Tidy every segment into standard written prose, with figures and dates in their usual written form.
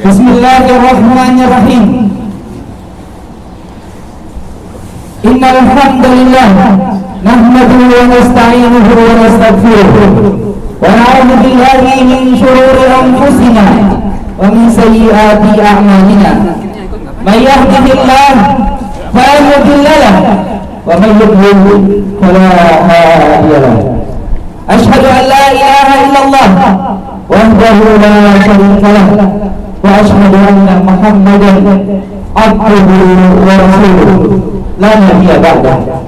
Bismillahirrahmanirrahim. Innal hamdalillah nahmaduhu wa nasta'inuhu wa nastaghfiruh wa na'udzu billahi min shururi anfusina wa min sayyiati a'malina. May yahdihillahu fala mudilla lahu wa may yudlil fala hadiya lahu. Ashhadu an la ilaha illallah wahdahu la syarika lahu wa ashhadu anna Muhammadan abduhu wa rasuluh la nabiyya ba'dah.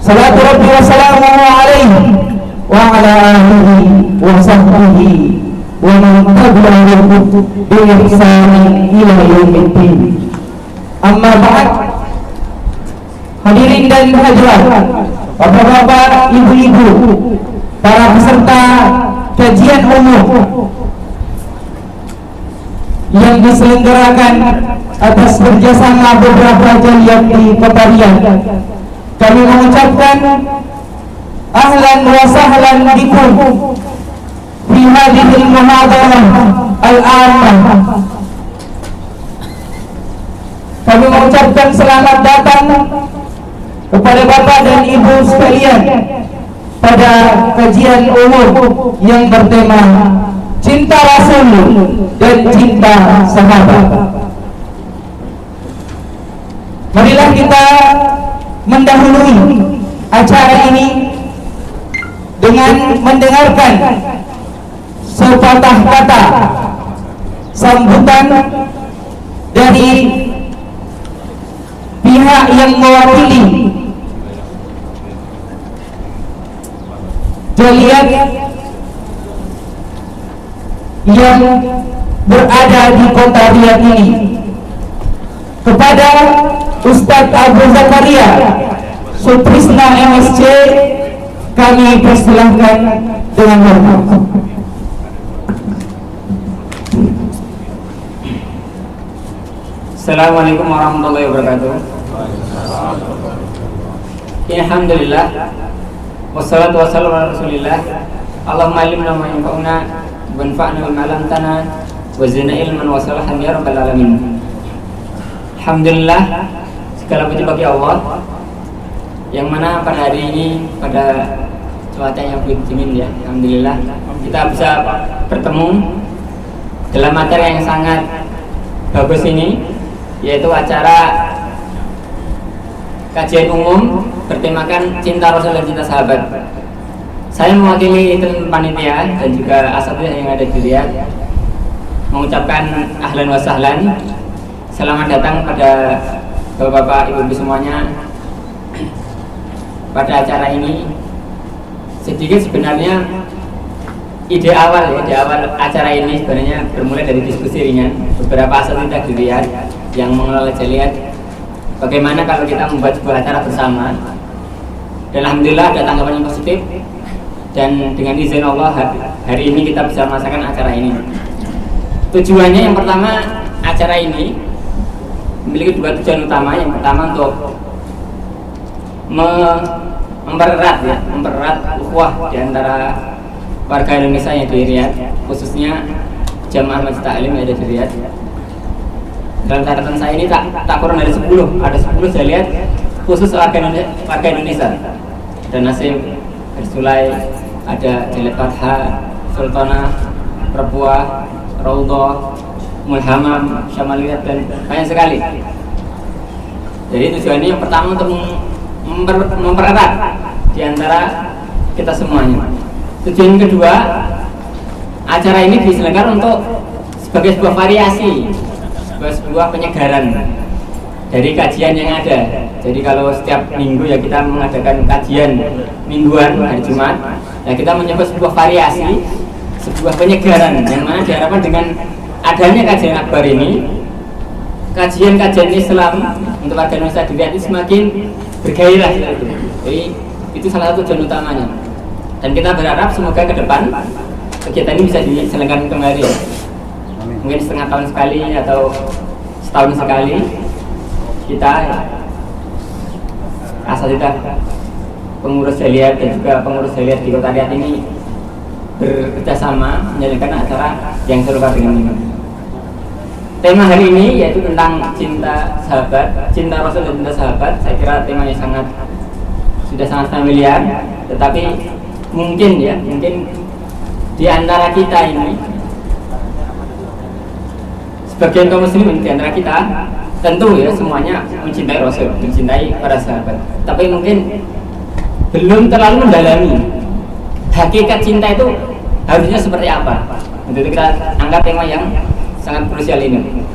Salatu rabbi wa salamuhu alaihi wa ala alihi wa sahbihi wa man tabi'ahum bi ihsanin ila yaumiddin. Amma ba'd. Hadirin dan hadirat, bapak-bapak, ibu-ibu, para peserta kajian umum yang diselenggarakan atas kerjasama beberapa jaliat di Kota Riyadh, kami mengucapkan ahlan wa sahlan bikum fi hadhil muhadarah al-ammah. Kami mengucapkan selamat datang kepada Bapak dan Ibu sekalian pada kajian umum yang bertema cinta Rasul dan cinta sahabat. Marilah kita mendahului acara ini dengan mendengarkan sepatah kata sambutan dari pihak yang mewakili jaliat yang berada di Kota Riyadh ini, kepada Ustadz Abu Zakaria Sutrisna MSc, kami persilahkan dengan hormat. Assalamualaikum warahmatullahi wabarakatuh. Alhamdulillah, wassalatu wassalamu ala rasulillah. Allahumma alimna ma yanfa'una wanfa'na bima 'allamtana wa zidna ilman wa salahan ya rabbal alamin. Alhamdulillah, segala puji bagi Allah yang mana pada hari ini, pada cuaca yang begitu dingin ya, alhamdulillah kita bisa bertemu dalam materi yang sangat bagus ini, yaitu acara kajian umum bertemakan cinta Rasul dan cinta sahabat. Saya mewakili tim panitia dan juga asatidz yang ada di Riyadh mengucapkan ahlan wa sahlan, selamat datang pada bapak-bapak, ibu-ibu semuanya pada acara ini. Sedikit sebenarnya ide awal acara ini sebenarnya bermula dari diskusi ringan beberapa asatidz di Riyadh yang mengelola jaliat, bagaimana kalau kita membuat sebuah acara bersama. Dan alhamdulillah ada tanggapan yang positif, dan dengan izin Allah hari ini kita bisa melaksanakan acara ini. Tujuannya yang pertama, acara ini memiliki dua tujuan utama. Yang pertama untuk mempererat ukhuwah di antara warga Indonesia yang di Riyadh, khususnya jamaah Masjid Ta'lim yang ada di Riyadh. Dalam catatan saya ini tak kurang dari 10, ada 10 jaliat khusus warga Indonesia. Dan Nasim, Sulai, ada jaliat Fatha, Sultanah, Perbuah, Raudhah, Mulhamam, Syamaliyat, dan banyak sekali. Jadi tujuannya yang pertama untuk mempererat di antara kita semuanya. Tujuan kedua, acara ini diselenggarakan untuk sebagai sebuah variasi, sebuah penyegaran dari kajian yang ada. Jadi kalau setiap minggu ya kita mengadakan kajian mingguan hari Jumat, ya kita mencoba sebuah variasi, sebuah penyegaran yang mana diharapkan dengan adanya kajian akbar ini, kajian-kajian Islam untuk warga Indonesia di Riyadh semakin bergairah. Jadi itu salah satu tujuan utamanya. Dan kita berharap semoga ke depan kegiatan ini bisa diselenggarakan kembali. Mungkin setengah tahun sekali atau setahun sekali kita asatidz pengurus jaliat dan juga pengurus jaliat di Kota Riyadh ini bekerja sama menjalankan acara yang serupa dengan ini. Tema hari ini yaitu tentang cinta sahabat, cinta Rasul dan cinta sahabat. Saya kira temanya sudah sangat familiar, tetapi mungkin di antara kita ini, sebagian kaum muslimin di antara kita tentu ya semuanya mencintai Rasul, mencintai para sahabat, tapi mungkin belum terlalu mendalami hakikat cinta itu harusnya seperti apa. Jadi kita angkat tema yang sangat krusial ini,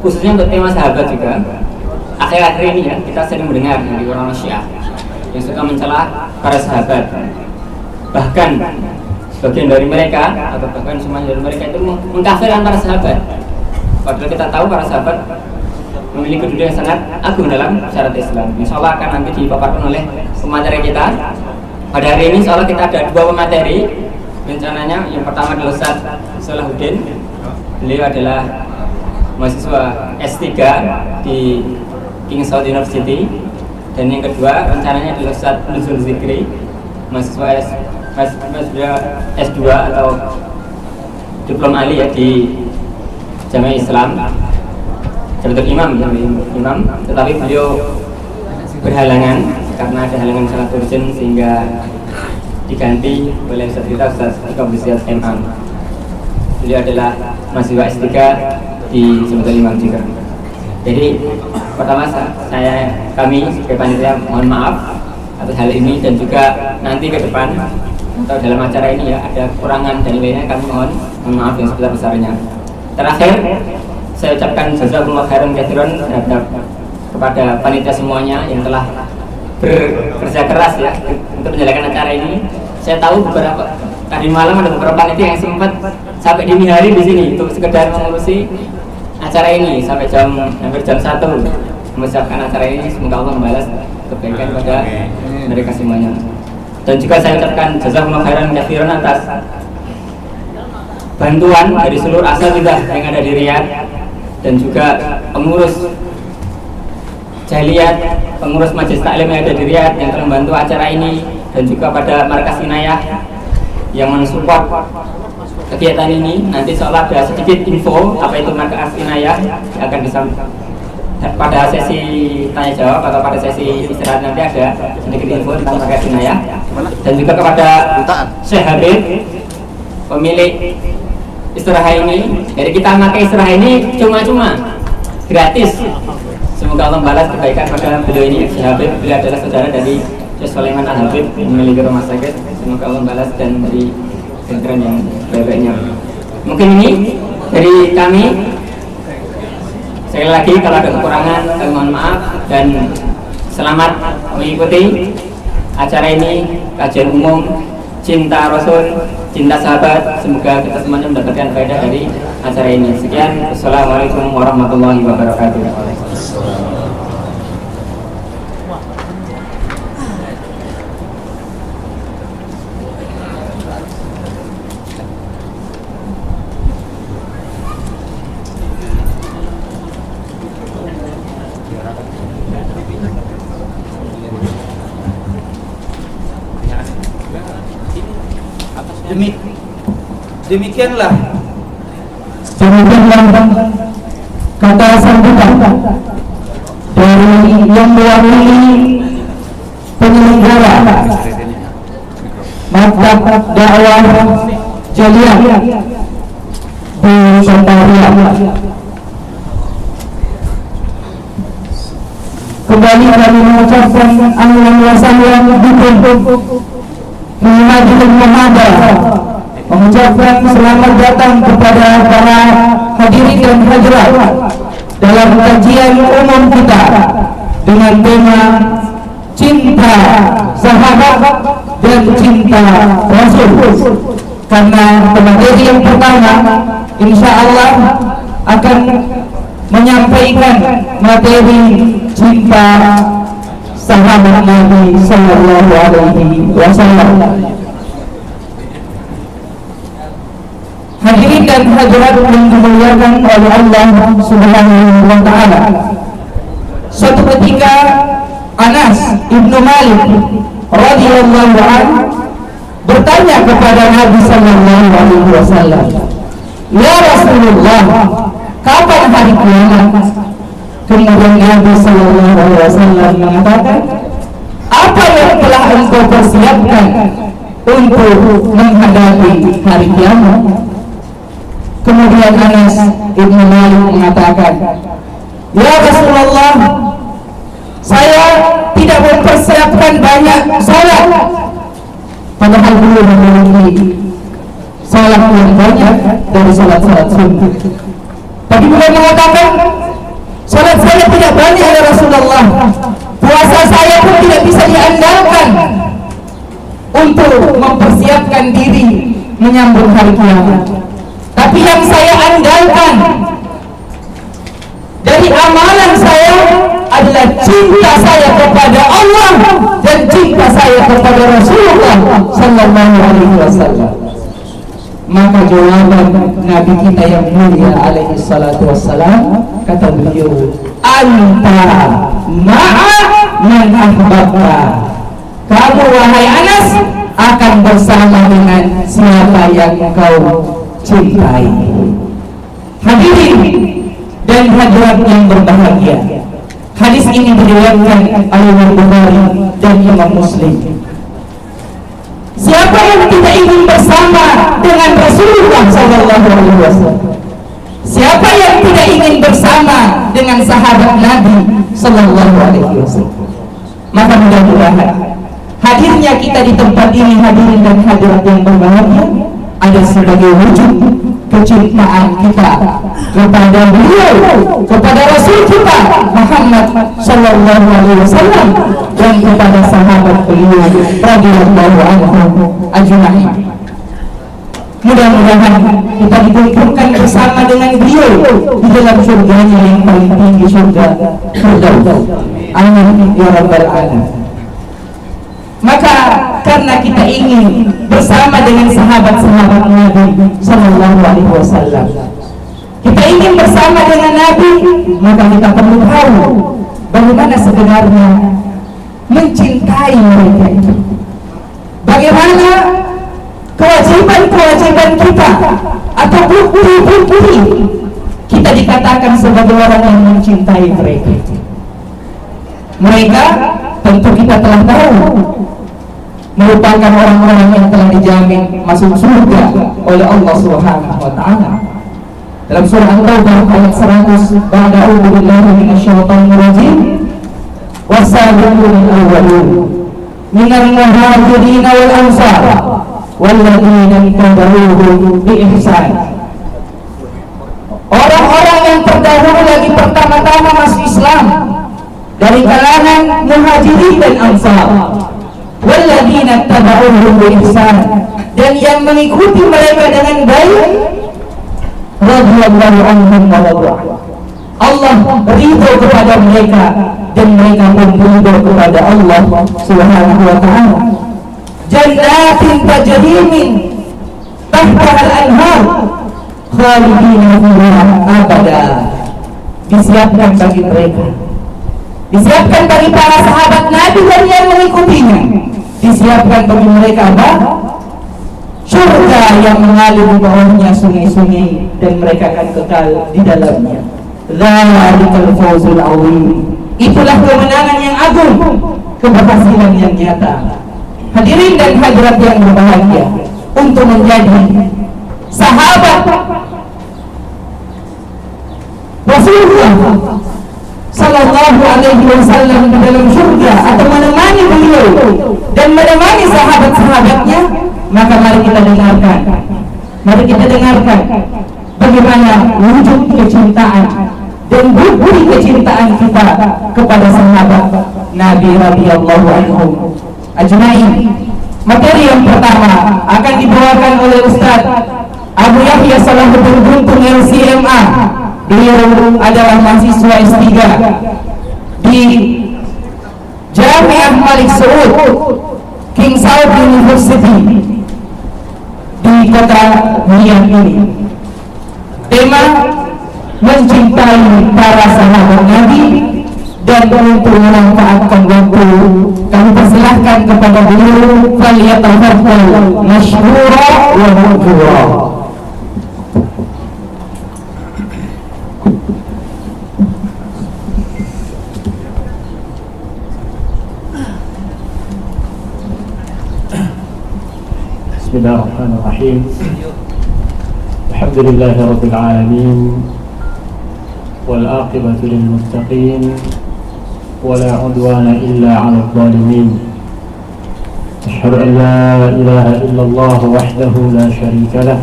khususnya untuk tema sahabat juga. Akhir-akhir ini ya kita sering mendengar dari orang Syiah yang suka mencela para sahabat, bahkan sebagian dari mereka atau bahkan semuanya dari mereka itu mengkafirkan para sahabat. Padahal kita tahu para sahabat memiliki kedudukan yang sangat agung dalam syariat Islam. Insya Allah akan nanti dipaparkan oleh pemateri kita. Pada hari ini insya Allah kita ada 2 pemateri. Rencananya yang pertama adalah Ustaz Salahuddin. Beliau adalah mahasiswa S3 di King Saud University. Dan yang kedua rencananya adalah Ustaz Nuzul Zikri, mahasiswa S2 atau diplom Ali ya di Jamiah Islam, Jabatul Imam, tetapi beliau berhalangan karena ada halangan sangat urgent sehingga diganti oleh Ustaz kita, Ustaz Komisias MA. Beliau adalah mahasiswa S3 di Jabatul Imam juga. Jadi pertama kami sebagai panitia mohon maaf atas hal ini, dan juga nanti ke depan atau dalam acara ini ya ada kekurangan dan nilainya kami mohon maaf yang sebesar-besarnya. Terakhir saya ucapkan jazakumullah khairan katsiran kepada panitia semuanya yang telah bekerja keras ya untuk menjalankan acara ini. Saya tahu tadi malam ada beberapa panitia yang sempat sampai dini hari di sini untuk sekedar mengurusi acara ini sampai hampir jam 1 mempersiapkan acara ini. Semoga Allah membalas kebaikan pada mereka semuanya. Dan juga saya ucapkan jazakumullah khairan katsiran atas bantuan dari seluruh asatidzah yang ada di Riyadh dan juga pengurus Jaliyat, pengurus Majelis Taklim yang ada di Riyadh yang telah membantu acara ini, dan juga pada Markas Inayah yang mensupport kegiatan ini. Nanti seolah ada sedikit info apa itu Markas Inayah akan disampaikan pada sesi tanya jawab atau pada sesi istirahat. Nanti ada sedikit info tentang Markas Inayah. Dan juga kepada Syekh Habib, pemilik istirahat ini. Jadi kita pakai istirahat ini cuma-cuma gratis. Semoga Allah membalas kebaikan pada beliau ini. Syekh Habib, beliau adalah saudara dari Syekh Sulaiman Al-Habib yang memiliki rumah sakit. Semoga Allah membalas dan beri ganjaran yang baik-baiknya. Mungkin ini dari kami. Sekali lagi kalau ada kekurangan kami mohon maaf, dan selamat mengikuti acara ini, kajian umum cinta Rasul, cinta sahabat. Semoga kita semuanya mendapatkan faedah dari acara ini. Sekian, assalamualaikum warahmatullahi wabarakatuh. Demikianlah kata sambutan dari yang mewakili penyelenggara maktab dakwah Jaliyah di Santariah. Kembali kami mengucapkan ahlan wa sahlan bikum fi majlis Muhammadiyah, mengucapkan selamat datang kepada para hadirin dan hadirat dalam kajian umum kita dengan tema cinta sahabat dan cinta Rasul. Karena materi yang pertama insya Allah akan menyampaikan materi cinta sahabat Nabi Sallallahu Alaihi Wasallam. Hadirin dan hadirat yang dimuliakan oleh Allah Subhanahu wa Ta'ala, suatu ketika Anas ibnu Malik radhiyallahu anhu bertanya kepada Nabi Sallallahu Alaihi Wasallam, "Ya Rasulullah, kapan hari kiamat?" Kemudian Nabi Sallallahu Alaihi Wasallam mengatakan, "Apa yang telah engkau persiapkan untuk menghadapi hari kiamat?" Kemudian Anas Ibnu Malik mengatakan, "Ya Rasulullah, saya tidak mempersiapkan banyak salat, padahal belum memiliki salat yang banyak dari salat-salat sunnah." Tapi beliau mengatakan, "Salat saya tidak banyak ya Rasulullah, puasa saya pun tidak bisa diandalkan untuk mempersiapkan diri menyambut hari kiamat. Tapi yang saya andalkan dari amalan saya adalah cinta saya kepada Allah dan cinta saya kepada Rasulullah Sallallahu Alaihi Wasallam." Maka jawaban Nabi kita yang mulia alaihi salatu wassalam, kata beliau, "Anta ma'a man ahbabta." Kamu wahai Anas akan bersama dengan siapa yang kau cintai. Hadirin dan hadirat yang berbahagia, hadis ini diriwayatkan oleh Bukhari dan Imam Muslim. Siapa yang tidak ingin bersama dengan Rasulullah Sallallahu Alaihi Wasallam? Siapa yang tidak ingin bersama dengan sahabat Nabi Sallallahu Alaihi Wasallam? Maka mudah-mudahan hadirnya kita di tempat ini, hadirin dan hadirat yang berbahagia, ada sebagai wujud kecintaan kita kepada beliau, kepada Rasul kita Muhammad Sallallahu Alaihi Wasallam, dan kepada sahabat beliau radhiyallahu anhum ajma'in. Mudah-mudahan kita dikumpulkan bersama dengan beliau di dalam surganya yang paling tinggi, surga Firdaus. Amin ya rabbal alamin. Maka karena kita ingin bersama dengan sahabat-sahabat Nabi Sallallahu Alaihi Wasallam, kita ingin bersama dengan Nabi, maka kita perlu tahu bagaimana sebenarnya mencintai mereka. Bagaimana kewajiban-kewajiban kita atau bukti-bukti kita dikatakan sebagai orang yang mencintai mereka. Mereka tentu kita telah tahu merupakan orang-orang yang telah dijamin masuk surga oleh Allah Subhanahu wa taala. Dalam surah At-Taubah ayat 100, "Ba'da'udzu billahi minasyaitonir rajim, was-sabiqunal awwalun minal muhajirin wal ansar walladzina tabauhum bi ihsan." Orang-orang yang terdahulu lagi pertama-tama masuk Islam dari kalangan muhajirin dan ansar, walladzina tabauhum bi ihsan, dan yang mengikuti mereka dengan baik, radhiyallahu anhum wa radu. Allah ridho kepada mereka dan mereka pun ridho kepada Allah Subhanahu wa taala. Jannatin tajri min tahtaha al-anhar khalidina fiha abada. Disiapkan bagi mereka, disiapkan bagi para sahabat Nabi dan yang mengikutinya, disiapkan bagi mereka apa? Surga yang mengalir di bawahnya sungai-sungai, dan mereka akan kekal di dalamnya. Dzalikal fawzul azim. Itulah kemenangan yang agung, keberhasilan yang nyata. Hadirin dan hadirat yang berbahagia, untuk menjadi sahabat Rasulullah Sallallahu Alaihi Wasallam di dalam surga, atau menemani beliau dan menemani sahabat-sahabatnya, maka mari kita dengarkan, bagaimana wujud kecintaan dan bukti kecintaan kita kepada sahabat Nabi radhiyallahu anhum ajma'in. Materi yang pertama akan dibawakan oleh Ustaz Abu Yahya Salahuddin Guntung LCMA. Beliau adalah mahasiswa S3 di Jami'ah Malik Saud King Saud University di kota Riyadh ini. Tema mencintai para sahabat Nabi dan untuk memanfaatkan waktu kami persilahkan kepada beliau falyatafaddal masyhura wa ma'jura. Bismillahirrahmanirrahim. Alhamdulillahi rabbil alamin wal aqibatu lil muttaqin wala udwana illa 'alal zalimin. Asyhadu an la ilaha illallah wahdahu la syarika lah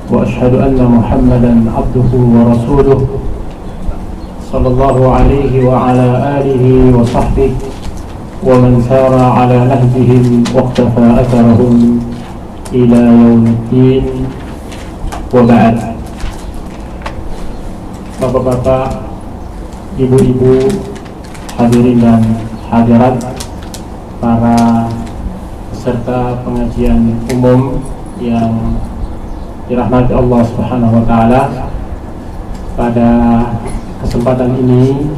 wa asyhadu anna Muhammadan 'abduhu wa rasuluh sallallahu alaihi wa ala alihi wa sahbihi wa man sara ala nahjihim wa iqtafa atharahum ila yaumiddin wa ba'd. Bapak-bapak, ibu-ibu, hadirin dan hadirat, para peserta pengajian umum yang dirahmati Allah Subhanahu wa taala, pada kesempatan ini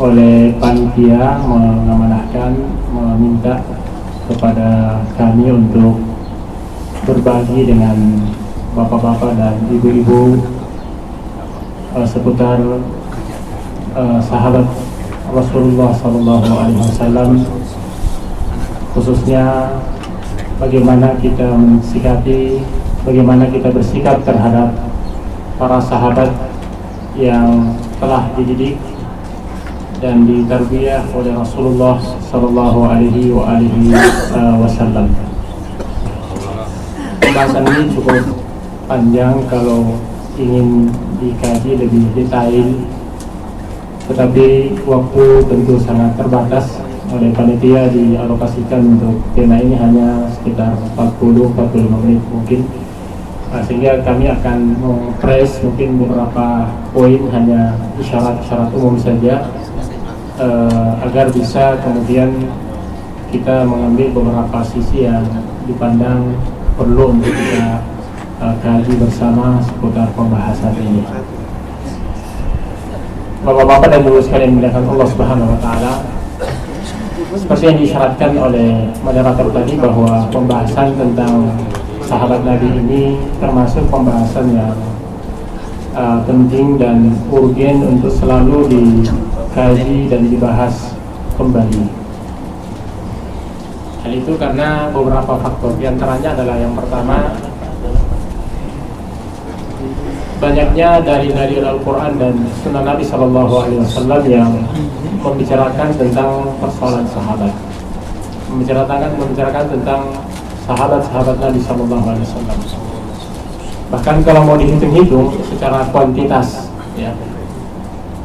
oleh panitia mengamanahkan meminta kepada kami untuk berbagi dengan bapak-bapak dan ibu-ibu seputar sahabat Rasulullah SAW, khususnya bagaimana kita mensikapi, bagaimana kita bersikap terhadap para sahabat yang telah dididik dan ditarbiyah oleh Rasulullah sallallahu alaihi wasallam. Pembahasan ini cukup panjang kalau ingin dikaji lebih detail, tetapi waktu tentu sangat terbatas. Oleh panitia dialokasikan untuk tema ini hanya sekitar 40-45 menit mungkin, sehingga kami akan mempres mungkin beberapa poin, hanya isyarat-isyarat umum saja, agar bisa kemudian kita mengambil beberapa sisi yang dipandang perlu untuk kita kaji bersama seputar pembahasan ini. Bapak-bapak dan ibu sekalian dimuliakan Allah Subhanahu wa taala, seperti yang diisyaratkan oleh moderator tadi bahwa pembahasan tentang sahabat Nabi ini termasuk pembahasan yang penting dan urgen untuk selalu dikaji dan dibahas kembali. Hal itu karena beberapa faktor. Di antaranya adalah yang pertama, banyaknya dari Al-Quran dan Sunnah Nabi SAW yang membicarakan tentang persoalan sahabat, membicarakan tentang sahabat-sahabat Nabi SAW. Bahkan kalau mau dihitung-hitung secara kuantitas, ya,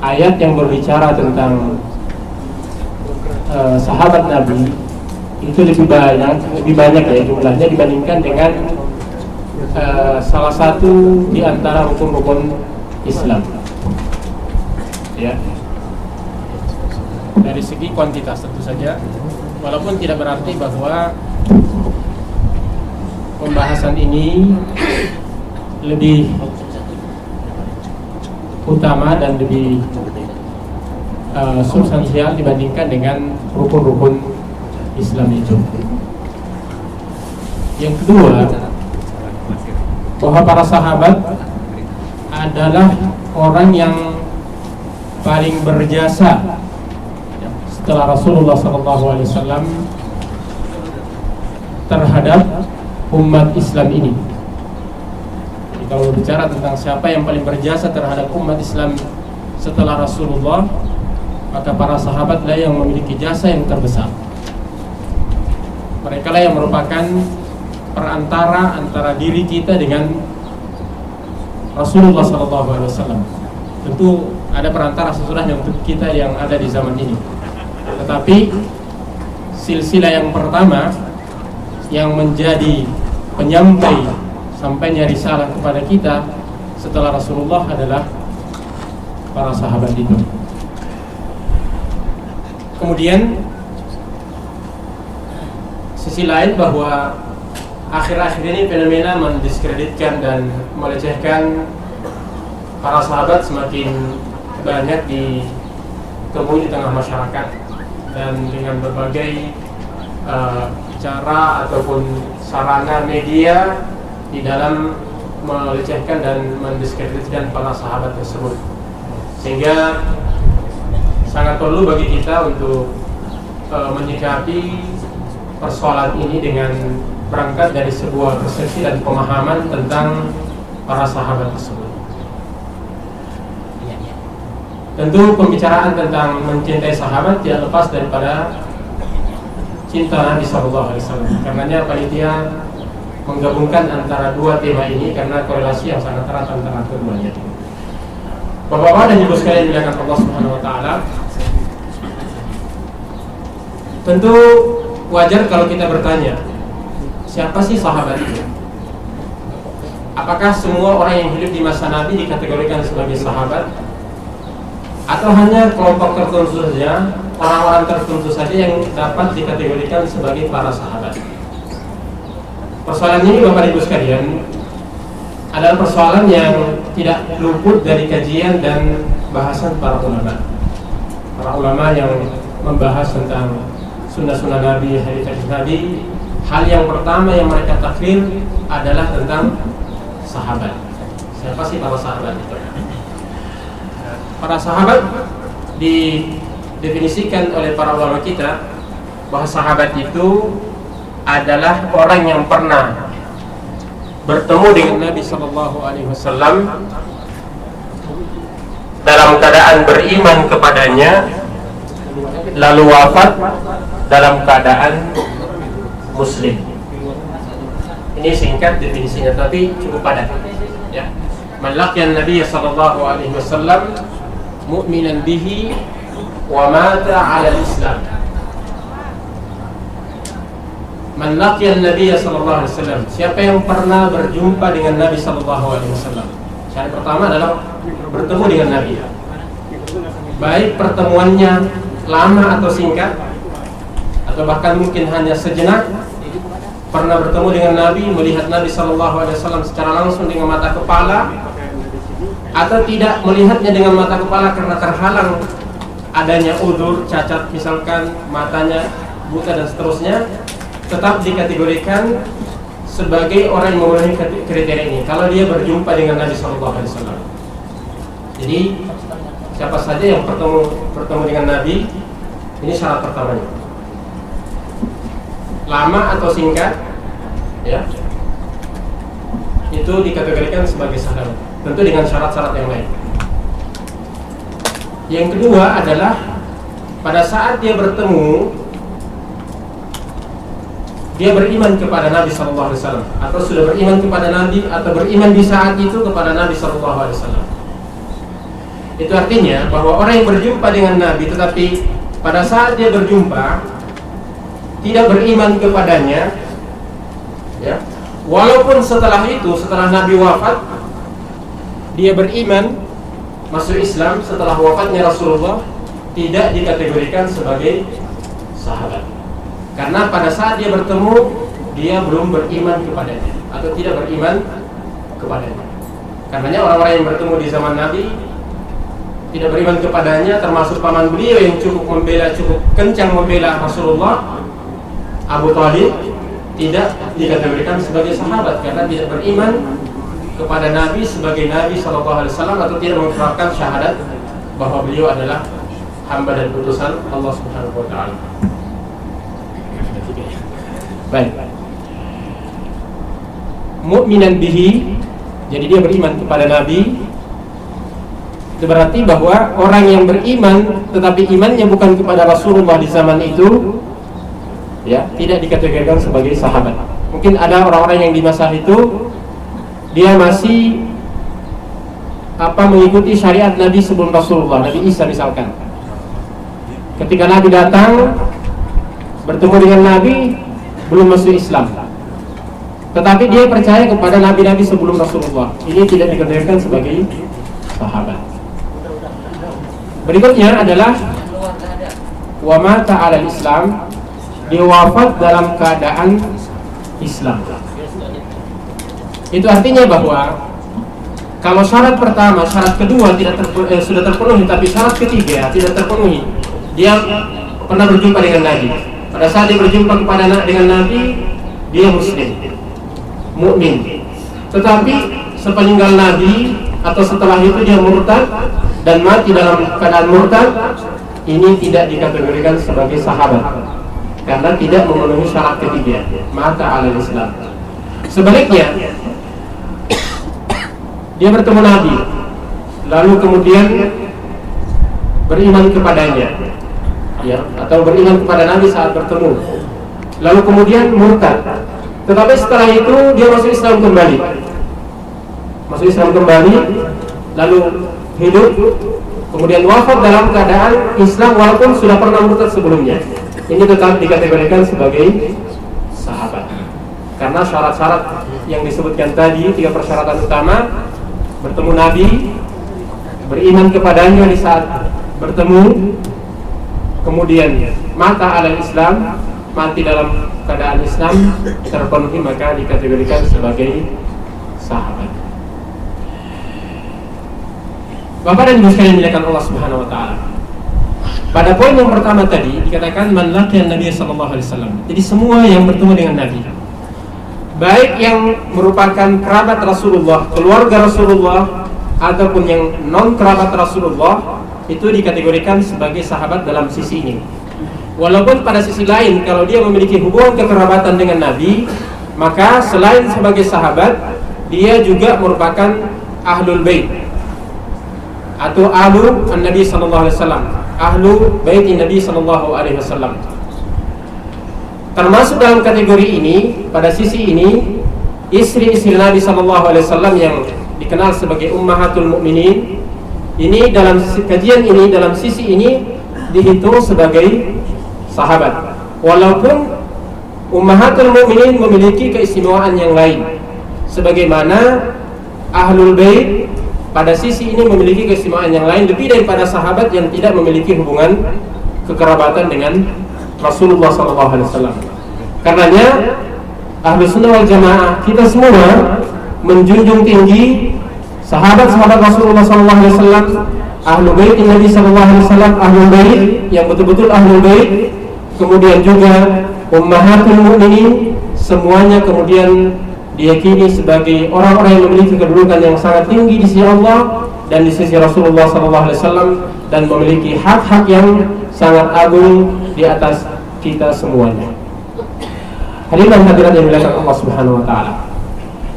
ayat yang berbicara tentang sahabat Nabi itu lebih banyak ya jumlahnya dibandingkan dengan salah satu di antara rukun-rukun Islam. Ya, dari segi kuantitas tentu saja, walaupun tidak berarti bahwa pembahasan ini lebih utama dan lebih substansial dibandingkan dengan rukun-rukun Islam itu. Yang kedua, bahwa para sahabat adalah orang yang paling berjasa setelah Rasulullah SAW terhadap umat Islam ini. Jadi kalau bicara tentang siapa yang paling berjasa terhadap umat Islam setelah Rasulullah, maka para sahabatlah yang memiliki jasa yang terbesar. Mereka lah yang merupakan perantara antara diri kita dengan Rasulullah SAW. Tentu ada perantara sesudahnya untuk kita yang ada di zaman ini. Tetapi silsilah yang pertama yang menjadi penyampai sampainya risalah kepada kita setelah Rasulullah adalah para sahabat itu. Kemudian sisi lain bahwa akhir-akhir ini fenomena mendiskreditkan dan melecehkan para sahabat semakin banyak tumbuh di tengah masyarakat dan dengan berbagai cara ataupun sarana media di dalam melecehkan dan mendiskreditkan para sahabat tersebut, sehingga sangat perlu bagi kita untuk menyikapi persoalan ini dengan berangkat dari sebuah persepsi dan pemahaman tentang para sahabat tersebut. Tentu pembicaraan tentang mencintai sahabat tidak lepas daripada cinta Nabi SAW. Karenanya panitia menggabungkan antara dua tema ini karena korelasi yang sangat erat antara keduanya. Bapak-bapak dan ibu sekalian dimuliakan Allah Subhanahu wa taala. Tentu wajar kalau kita bertanya, siapa sih sahabat itu? Apakah semua orang yang hidup di masa Nabi dikategorikan sebagai sahabat? Atau hanya kelompok tertentu saja, orang-orang tertentu saja yang dapat dikategorikan sebagai para sahabat? Persoalan ini Bapak Ibu sekalian adalah persoalan yang tidak luput dari kajian dan bahasan para ulama. Para ulama yang membahas tentang sunnah-sunnah Nabi, hadis-hadis Nabi, hal yang pertama yang mereka takrir adalah tentang sahabat. Siapa sih para sahabat itu? Para sahabat didefinisikan oleh para ulama kita bahwa sahabat itu adalah orang yang pernah bertemu dengan Nabi SAW dalam keadaan beriman kepadanya, lalu wafat dalam keadaan muslim. Ini singkat definisinya, tapi cukup padat. Ya, man laqiyan Nabi SAW mu'minan bihi wa mata 'ala al-Islam. Man laqiyan Nabi sallallahu alaihi wasallam, siapa yang pernah berjumpa dengan Nabi sallallahu alaihi wasallam. Syarat pertama adalah bertemu dengan Nabi. Baik pertemuannya lama atau singkat, atau bahkan mungkin hanya sejenak, pernah bertemu dengan Nabi, melihat Nabi sallallahu alaihi wasallam secara langsung dengan mata kepala, atau tidak melihatnya dengan mata kepala karena terhalang adanya udzur, cacat misalkan matanya buta dan seterusnya, tetap dikategorikan sebagai orang yang memenuhi kriteria ini kalau dia berjumpa dengan Nabi SAW. Jadi siapa saja yang bertemu dengan Nabi, ini syarat pertamanya. Lama atau singkat, ya, itu dikategorikan sebagai sahabat. Tentu dengan syarat-syarat yang lain. Yang kedua adalah pada saat dia bertemu, dia beriman kepada Nabi SAW, atau sudah beriman kepada Nabi, atau beriman di saat itu kepada Nabi SAW. Itu artinya bahwa orang yang berjumpa dengan Nabi tetapi pada saat dia berjumpa tidak beriman kepadanya, ya, walaupun setelah itu, setelah Nabi wafat, dia beriman, masuk Islam setelah wafatnya Rasulullah, tidak dikategorikan sebagai sahabat. Karena pada saat dia bertemu, dia belum beriman kepadanya, atau tidak beriman kepadanya. Karenanya orang-orang yang bertemu di zaman Nabi tidak beriman kepadanya, termasuk paman beliau yang cukup kencang membela Rasulullah, Abu Thalib, tidak dikategorikan sebagai sahabat karena tidak beriman kepada Nabi sebagai Nabi SAW, atau tidak mengucapkan syahadat bahwa beliau adalah hamba dan utusan Allah Subhanahu wa taala. Baik. Mu'minan bihi, jadi dia beriman kepada Nabi. Itu berarti bahwa orang yang beriman tetapi imannya bukan kepada Rasulullah di zaman itu, ya, tidak dikategorikan sebagai sahabat. Mungkin ada orang-orang yang di masa itu dia masih mengikuti syariat Nabi sebelum Rasulullah, Nabi Isa misalkan. Ketika Nabi datang bertemu dengan Nabi, belum masuk Islam, tetapi dia percaya kepada nabi-nabi sebelum Rasulullah. Ini tidak dikategorikan sebagai sahabat. Berikutnya adalah wa mata 'alal Islam, dia wafat dalam keadaan Islam. Itu artinya bahwa Kalau syarat pertama, syarat kedua sudah terpenuhi, tapi syarat ketiga tidak terpenuhi, dia pernah berjumpa dengan Nabi. Pada saat dia berjumpa dengan Nabi, dia muslim, mukmin. Tetapi sepeninggal Nabi atau setelah itu dia murtad dan mati dalam keadaan murtad, ini tidak dikategorikan sebagai sahabat karena tidak memenuhi syarat ketiga, mata alal Islam. Sebaliknya, dia bertemu Nabi, lalu kemudian beriman kepadanya, ya, atau beriman kepada Nabi saat bertemu, lalu kemudian murtad. Tetapi setelah itu dia masuk Islam kembali, lalu hidup, kemudian wafat dalam keadaan Islam walaupun sudah pernah murtad sebelumnya. Ini tetap dikategorikan sebagai sahabat karena syarat-syarat yang disebutkan tadi, 3 persyaratan utama: bertemu Nabi, beriman kepadanya di saat bertemu, kemudian mata alal Islam, mati dalam keadaan Islam terpenuhi, maka dikategorikan sebagai sahabat. Bapak dan Ibu sekalian dimuliakan Allah Subhanahu wa taala. Pada poin yang pertama tadi dikatakan man laqiyan Nabi sallallahu alaihi wasallam. Jadi semua yang bertemu dengan Nabi, baik yang merupakan kerabat Rasulullah, keluarga Rasulullah, ataupun yang non kerabat Rasulullah, itu dikategorikan sebagai sahabat dalam sisi ini. Walaupun pada sisi lain, kalau dia memiliki hubungan kekerabatan dengan Nabi, maka selain sebagai sahabat, dia juga merupakan ahlul bait atau ahlu Nabi sallallahu alaihi wasallam, ahlu bait Nabi sallallahu alaihi wasallam. Termasuk dalam kategori ini, pada sisi ini, istri-istri Nabi sallallahu alaihi wasallam yang dikenal sebagai ummahatul mukminin, ini dalam kajian ini, dalam sisi ini dihitung sebagai sahabat. Walaupun ummahatul mukminin memiliki keistimewaan yang lain, sebagaimana ahlul bait pada sisi ini memiliki keistimewaan yang lain lebih daripada sahabat yang tidak memiliki hubungan kekerabatan dengan Rasulullah SAW. Karenanya Ahlus Sunnah wal Jamaah, kita semua menjunjung tinggi sahabat-sahabat Rasulullah SAW, Ahlul Bait Nabi SAW, Ahlul Bait yang betul-betul Ahlul Bait, kemudian juga ummahatul mukminin, semuanya kemudian diyakini sebagai orang-orang yang memiliki kedudukan yang sangat tinggi di sisi Allah dan di sisi Rasulullah SAW, dan memiliki hak-hak yang sangat agung di atas kita semuanya. Hadirin dan hadirat yang dimuliakan Allah Subhanahu wa taala.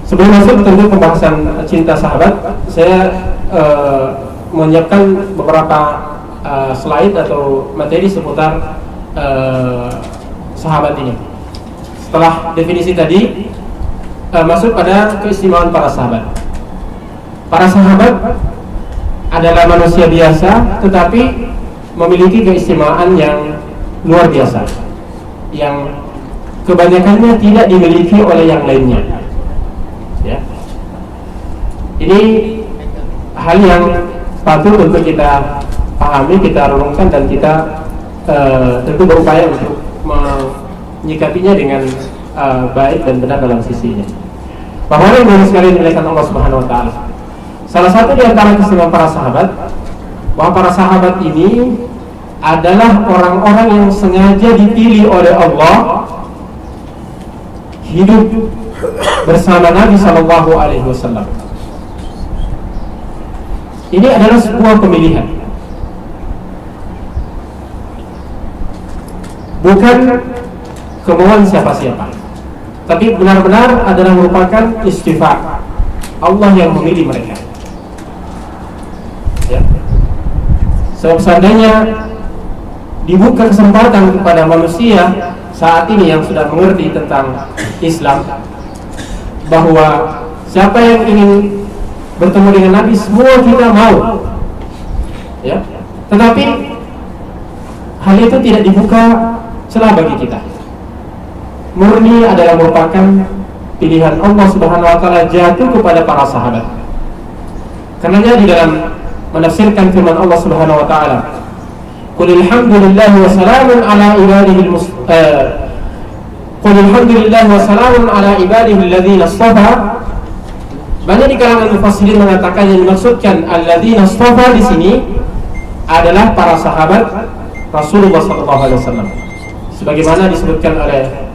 Sebelum masuk tentu pembahasan cinta sahabat, saya menyiapkan beberapa slide atau materi seputar sahabat ini. Setelah definisi tadi, masuk pada keistimewaan para sahabat. Para sahabat adalah manusia biasa, tetapi memiliki keistimewaan yang luar biasa, yang kebanyakannya tidak dimiliki oleh yang lainnya. Ya. Ini hal yang patut untuk kita pahami, kita renungkan, dan kita tentu berupaya untuk menyikapinya dengan baik dan benar dalam sisinya. Bahwa yang sekali dimuliakan Allah Subhanahu wa taala, salah satu di antara keistimewaan para sahabat, bahwa para sahabat ini adalah orang-orang yang sengaja dipilih oleh Allah hidup bersama Nabi sallallahu alaihi wasallam. Ini adalah sebuah pemilihan, bukan kemauan siapa-siapa, tapi benar-benar adalah merupakan istifa Allah yang memilih mereka. Ya. Sebab seandainya dibuka kesempatan kepada manusia saat ini yang sudah mengerti tentang Islam, bahwa siapa yang ingin bertemu dengan Nabi, semua kita mau, ya. Tetapi hal itu tidak dibuka celah bagi kita. Murni adalah merupakan pilihan Allah Subhanahu wa taala jatuh kepada para sahabat. Karenanya di dalam menafsirkan firman Allah Subhanahu wa taala, qul alhamdulillahi wa salamun ala ibadihi qul alhamdulillahi wa salamun ala ibadihi alladhina istafa, Banyak di kalangan mufassirin mengatakan yang dimaksudkan alladzina istafa di sini adalah para sahabat Rasulullah SAW. Sebagaimana disebutkan oleh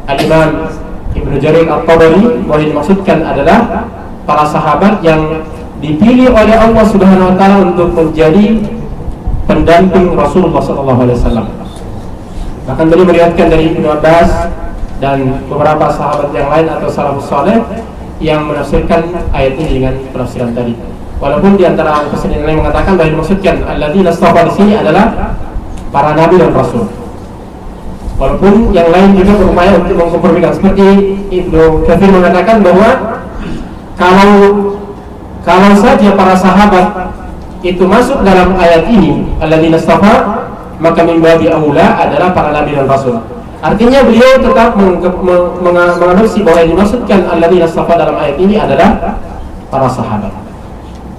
Al-Imam Ibnu Jarir At-Tabari bahwa yang dimaksudkan adalah para sahabat yang dipilih oleh Allah Subhanahu wa taala untuk menjadi pendamping Rasulullah SAW. Bahkan beliau meriwayatkan dari Ibnu Abbas dan beberapa sahabat yang lain atau salafus saleh yang menafsirkan ayat ini dengan penafsiran tadi. Walaupun di antara pesan yang lain mengatakan bahwa dimaksudkan alladzina istafa di sini adalah para nabi dan rasul. Walaupun yang lain juga berupaya untuk mengkompromikan, seperti Ibnu Katsir mengatakan bahwa kalau saja para sahabat itu masuk dalam ayat ini alladzina istafa, maka min babi aula adalah para nabi dan rasul. Artinya beliau tetap mengadopsi bahwa yang dimaksudkan alladzina istafa dalam ayat ini adalah para sahabat.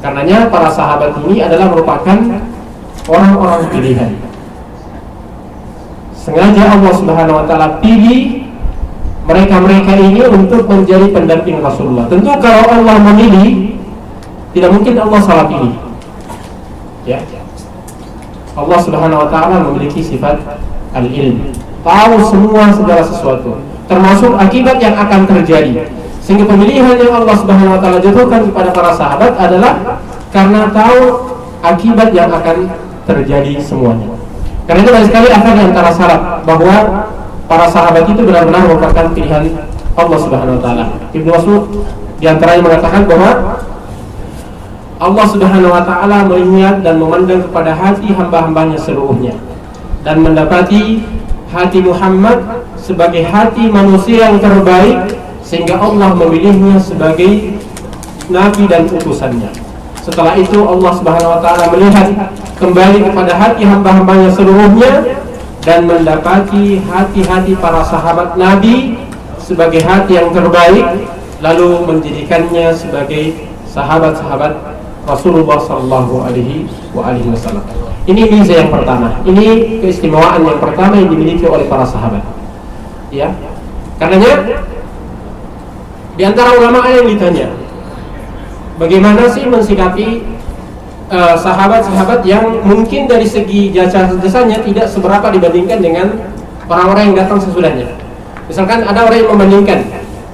Karenanya para sahabat ini adalah merupakan orang-orang pilihan. Sengaja Allah Subhanahu wa taala pilih mereka-mereka ini untuk menjadi pendamping Rasulullah. Tentu kalau Allah memilih, tidak mungkin Allah salah pilih. Ya. Allah Subhanahu wa taala memiliki sifat al-ilm, tahu semua segala sesuatu, termasuk akibat yang akan terjadi. Sehingga pemilihan yang Allah Subhanahu wa taala jatuhkan kepada para sahabat adalah karena tahu akibat yang akan terjadi semuanya. Karena itu banyak sekali akan antara salaf bahwa para sahabat itu benar-benar merupakan pilihan Allah Subhanahu wa taala. Ibnu Mas'ud di antaranya mengatakan bahwa Allah Subhanahu wa taala melihat dan memandang kepada hati hamba-hambanya seluruhnya dan mendapati hati Muhammad sebagai hati manusia yang terbaik, sehingga Allah memilihnya sebagai nabi dan utusannya. Setelah itu Allah Subhanahu wa taala melihat kembali kepada hati hamba-hambanya seluruhnya dan mendapati hati-hati para sahabat Nabi sebagai hati yang terbaik, lalu menjadikannya sebagai sahabat-sahabat Rasulullah sallallahu alaihi wasallam. Ini mizah yang pertama. Ini keistimewaan yang pertama yang dimiliki oleh para sahabat. Ya. Karenanya di antara ulama yang ditanya, bagaimana sih mensikapi sahabat-sahabat yang mungkin dari segi jasa-jasanya tidak seberapa dibandingkan dengan orang-orang yang datang sesudahnya. Misalkan ada orang yang membandingkan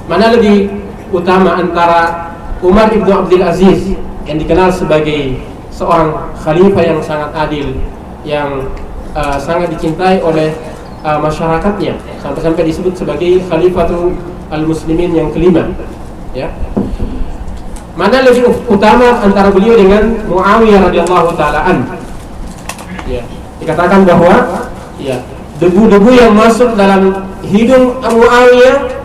mana lebih utama antara Umar ibn Abdul Aziz yang dikenal sebagai seorang khalifah yang sangat adil, yang sangat dicintai oleh masyarakatnya, sampai-sampai disebut sebagai khalifatul al-muslimin yang kelima, ya. Mana lebih utama antara beliau dengan Muawiyah radhiyallahu taala an? Ya, dikatakan bahwa ya, debu-debu yang masuk dalam hidung Muawiyah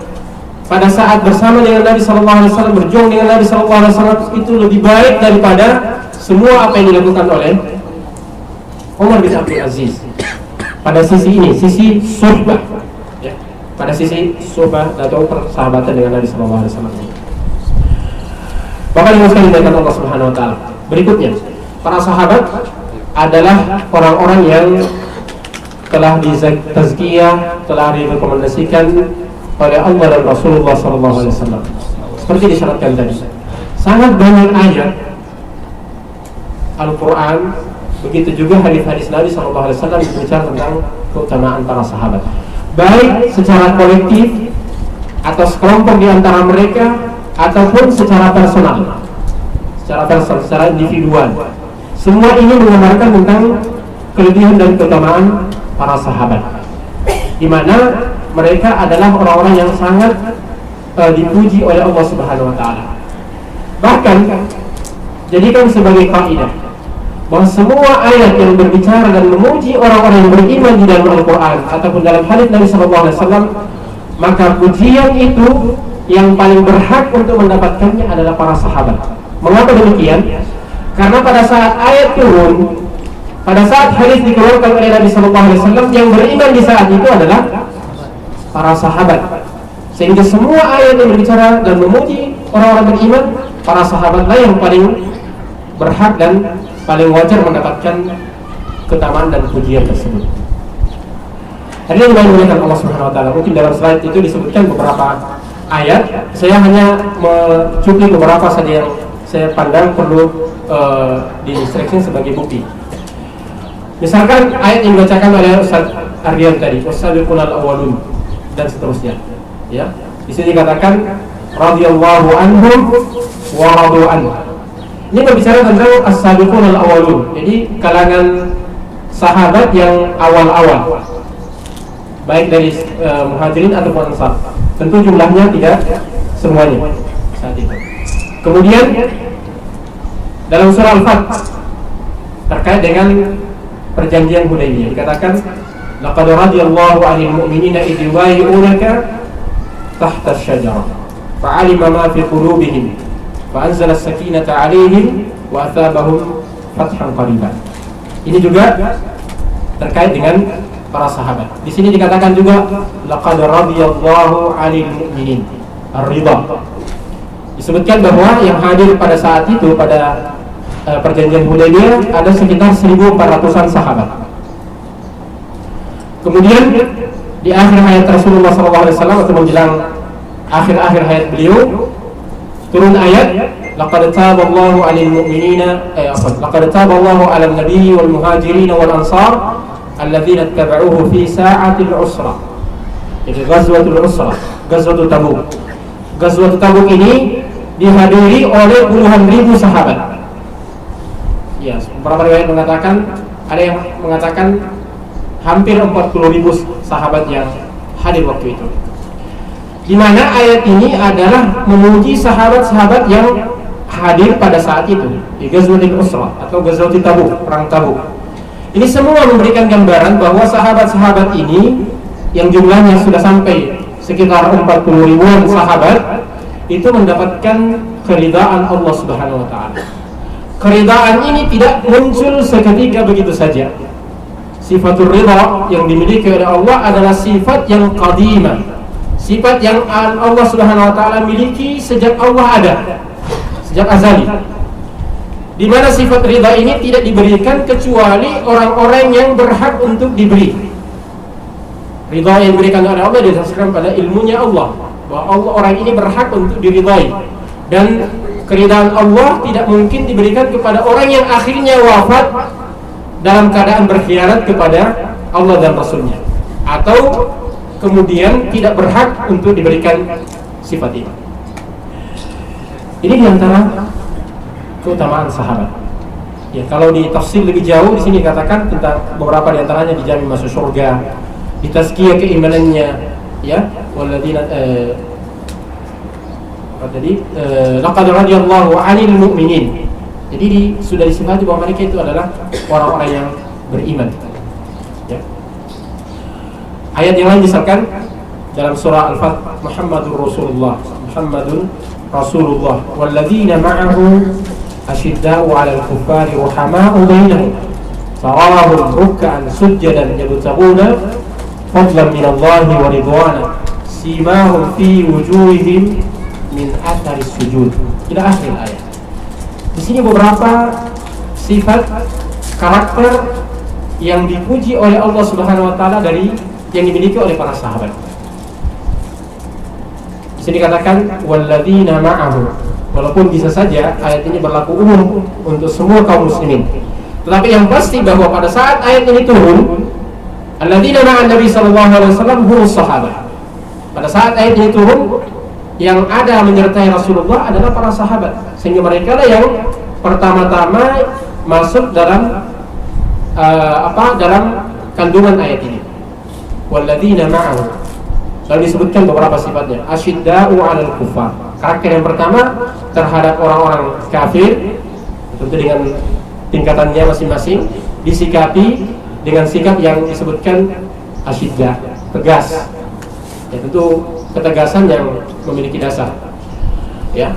pada saat bersama dengan Nabi sallallahu alaihi wasallam, berjuang dengan Nabi sallallahu alaihi wasallam, itu lebih baik daripada semua apa yang dilakukan oleh Umar bin Abdul Aziz. Pada sisi ini, sisi suhbah, ya, pada sisi suhbah atau persahabatan dengan Nabi sallallahu alaihi wasallam. Bapak yang sekali dimuliakan Allah Subhanahu wa taala. Berikutnya, para sahabat adalah orang-orang yang telah ditazkiyah, telah direkomendasikan oleh Allah dan Rasulullah sallallahu alaihi wasallam. Seperti disyaratkan tadi. Sangat banyak ayat Al-Qur'an, begitu juga hadis-hadis Nabi sallallahu alaihi wasallam berbicara tentang keutamaan para sahabat. Baik secara kolektif atau sekelompok di antara mereka, ataupun secara personal, secara individual. Semua ini menggambarkan tentang kelebihan dan keutamaan para sahabat, di mana mereka adalah orang-orang yang sangat dipuji oleh Allah Subhanahu wa taala. Bahkan jadikan sebagai kaidah bahwa semua ayat yang berbicara dan memuji orang-orang yang beriman di dalam Al-Qur'an ataupun dalam hadis Nabi sallallahu alaihi wasallam, maka pujian itu yang paling berhak untuk mendapatkannya adalah para sahabat. Mengapa demikian? Karena pada saat ayat turun, pada saat hadis dikeluarkan oleh Nabi sallallahu alaihi wasallam, yang beriman di saat itu adalah para sahabat. Sehingga semua ayat yang berbicara dan memuji orang-orang beriman, para sahabatlah yang paling berhak dan paling wajar mendapatkan keutamaan dan pujian tersebut. Hadirin yang dimuliakan Allah Subhanahu wa taala, mungkin dalam slide itu disebutkan beberapa ayat, saya hanya mencuplik beberapa saja yang saya pandang perlu di-stretching sebagai bukti. Misalkan ayat yang dibacakan oleh Ustaz Ardian tadi, wasabiqunal awwalun dan seterusnya. Ya. Di sini dikatakan radhiyallahu anhum wa radu anhu. Ini berbicara tentang as-sabiqunal awwalun. Jadi kalangan sahabat yang awal-awal. Baik dari muhajirin ataupun ansar. Tentu jumlahnya tidak semuanya saat itu. Kemudian dalam surah Al-Fath terkait dengan perjanjian Hudaybiyah dikatakan laqad radiyallahu 'anil mu'minina idh yubayyi'unaka tahta asy-syajarah fa'alima ma fi qulubihim fa'anzala as-sakinata 'alaihim wa athabahum fathan qariban. Ini juga terkait dengan para sahabat. Di sini dikatakan juga laqad radiyallahu 'anil mu'minin ar-ridha. Disebutkan bahwa yang hadir pada saat itu pada perjanjian Hudaybiyah ada sekitar 1.400-an sahabat. Kemudian di akhir hayat Rasulullah SAW atau menjelang akhir-akhir hayat beliau turun ayat laqad taballahu 'alal mu'minina laqad taballahu 'alan nabiyyi wal muhajirin wal ansar alladzina ittaba'uhu fi sa'atil usra. Jadi ghazwatul usra, ghazwatul Tabuk. Ghazwatul Tabuk ini dihadiri oleh puluhan ribu sahabat. Ya, beberapa riwayat mengatakan, ada yang mengatakan hampir 40.000 sahabat yang hadir waktu itu. Di mana ayat ini adalah memuji sahabat-sahabat yang hadir pada saat itu di Ghazwatul Usra atau Ghazwatul Tabuk, perang Tabuk. Ini semua memberikan gambaran bahwa sahabat-sahabat ini yang jumlahnya sudah sampai sekitar 40.000-an sahabat itu mendapatkan keridaan Allah Subhanahu wa taala. Keridaan ini tidak muncul seketika begitu saja. Sifatul ridha yang dimiliki oleh Allah adalah sifat yang qadimah. Sifat yang Allah Subhanahu wa taala miliki sejak Allah ada. Sejak azali. Di mana sifat ridha ini tidak diberikan kecuali orang-orang yang berhak untuk diberi. Ridha yang diberikan oleh Allah didasarkan pada ilmunya Allah, bahwa Allah orang ini berhak untuk diridhai. Dan keridhaan Allah tidak mungkin diberikan kepada orang yang akhirnya wafat dalam keadaan berkhianat kepada Allah dan Rasulnya, atau kemudian tidak berhak untuk diberikan sifat ini. Ini diantara keutamaan sahabat. Ya, kalau di tafsir lebih jauh di sini dikatakan tentang beberapa diantaranya dijamin masuk surga, ditazkiyah keimanannya, ya, walladzina tadi laqad radiyallahu 'anil mu'minin. Jadi sudah disifati bahwa mereka itu adalah orang-orang yang beriman. Ya. Ayat yang lain misalkan dalam surah Al-Fath, Muhammadur Rasulullah walladzina ma'ahu asyidda'u 'alal kuffari rahama'u bainahum tarahum ruk'an sujjadan yabtaguna fadlan minallahi wa ridwana simahum fi wujuhihim min atharis sujud ila akhir ayat. Di sini beberapa sifat karakter yang dipuji oleh Allah Subhanahu wa taala dari yang dimiliki oleh para sahabat. Di sini dikatakan walladzina ma'ahu. Walaupun bisa saja ayat ini berlaku umum untuk semua kaum muslimin. Tetapi yang pasti bahwa pada saat ayat ini turun, alladzina ma'an Nabi sallallahu alaihi wasallam humus sahabat. Pada saat ayat ini turun, yang ada menyertai Rasulullah adalah para sahabat, sehingga mereka lah yang pertama-tama masuk dalam dalam kandungan ayat ini. Walladzina ma'ahu. Lalu disebutkan beberapa sifatnya. Asyidda'u 'alal kuffar. Karakter yang pertama terhadap orang-orang kafir, tentu dengan tingkatannya masing-masing, disikapi dengan sikap yang disebutkan asyidda, tegas. Ya, tentu ketegasan yang memiliki dasar. Ya.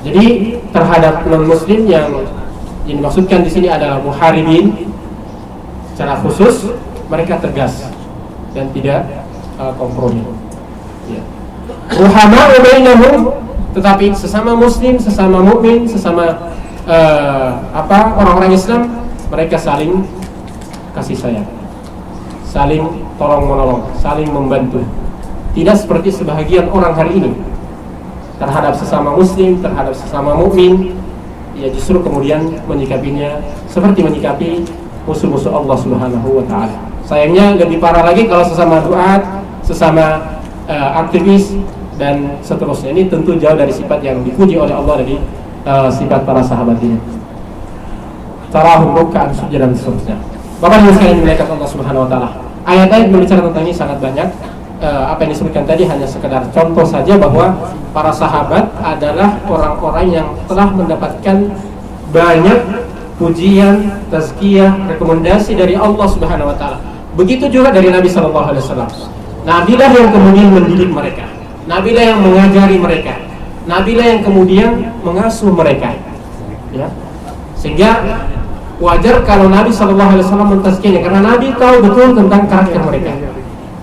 Jadi terhadap non-muslim yang dimaksudkan di sini adalah muharibin, secara khusus mereka tegas dan tidak kompromi. Ya. Ruhama'u bainahum, tetapi sesama muslim, sesama mukmin, sesama orang-orang Islam, mereka saling kasih sayang, saling tolong menolong, saling membantu. tidak seperti sebahagian orang hari ini terhadap sesama muslim, terhadap sesama mukmin. Ya justru kemudian menyikapinya seperti menyikapi musuh-musuh Allah Subhanahu wa taala. Sayangnya lebih parah lagi kalau sesama duat, sesama aktivis dan seterusnya. Ini tentu jauh dari sifat yang dipuji oleh Allah dari sifat para sahabat ini. Tarahum ruk'an sujud dan seterusnya. Bapak Ibu sekalian dimuliakan Allah Subhanahu wa taala. Ayat-ayat berbicara tentang ini sangat banyak. Apa yang disebutkan tadi hanya sekedar contoh saja bahwa para sahabat adalah orang-orang yang telah mendapatkan banyak pujian, tazkiyah, rekomendasi dari Allah Subhanahu wa taala. Begitu juga dari Nabi sallallahu alaihi wasallam. Nabilah yang kemudian mendidik mereka. Nabilah yang mengajari mereka. Nabilah yang kemudian mengasuh mereka. Ya. Sehingga wajar kalau Nabi sallallahu alaihi wasallam mentazkiyahnya karena Nabi tahu betul tentang karakter mereka.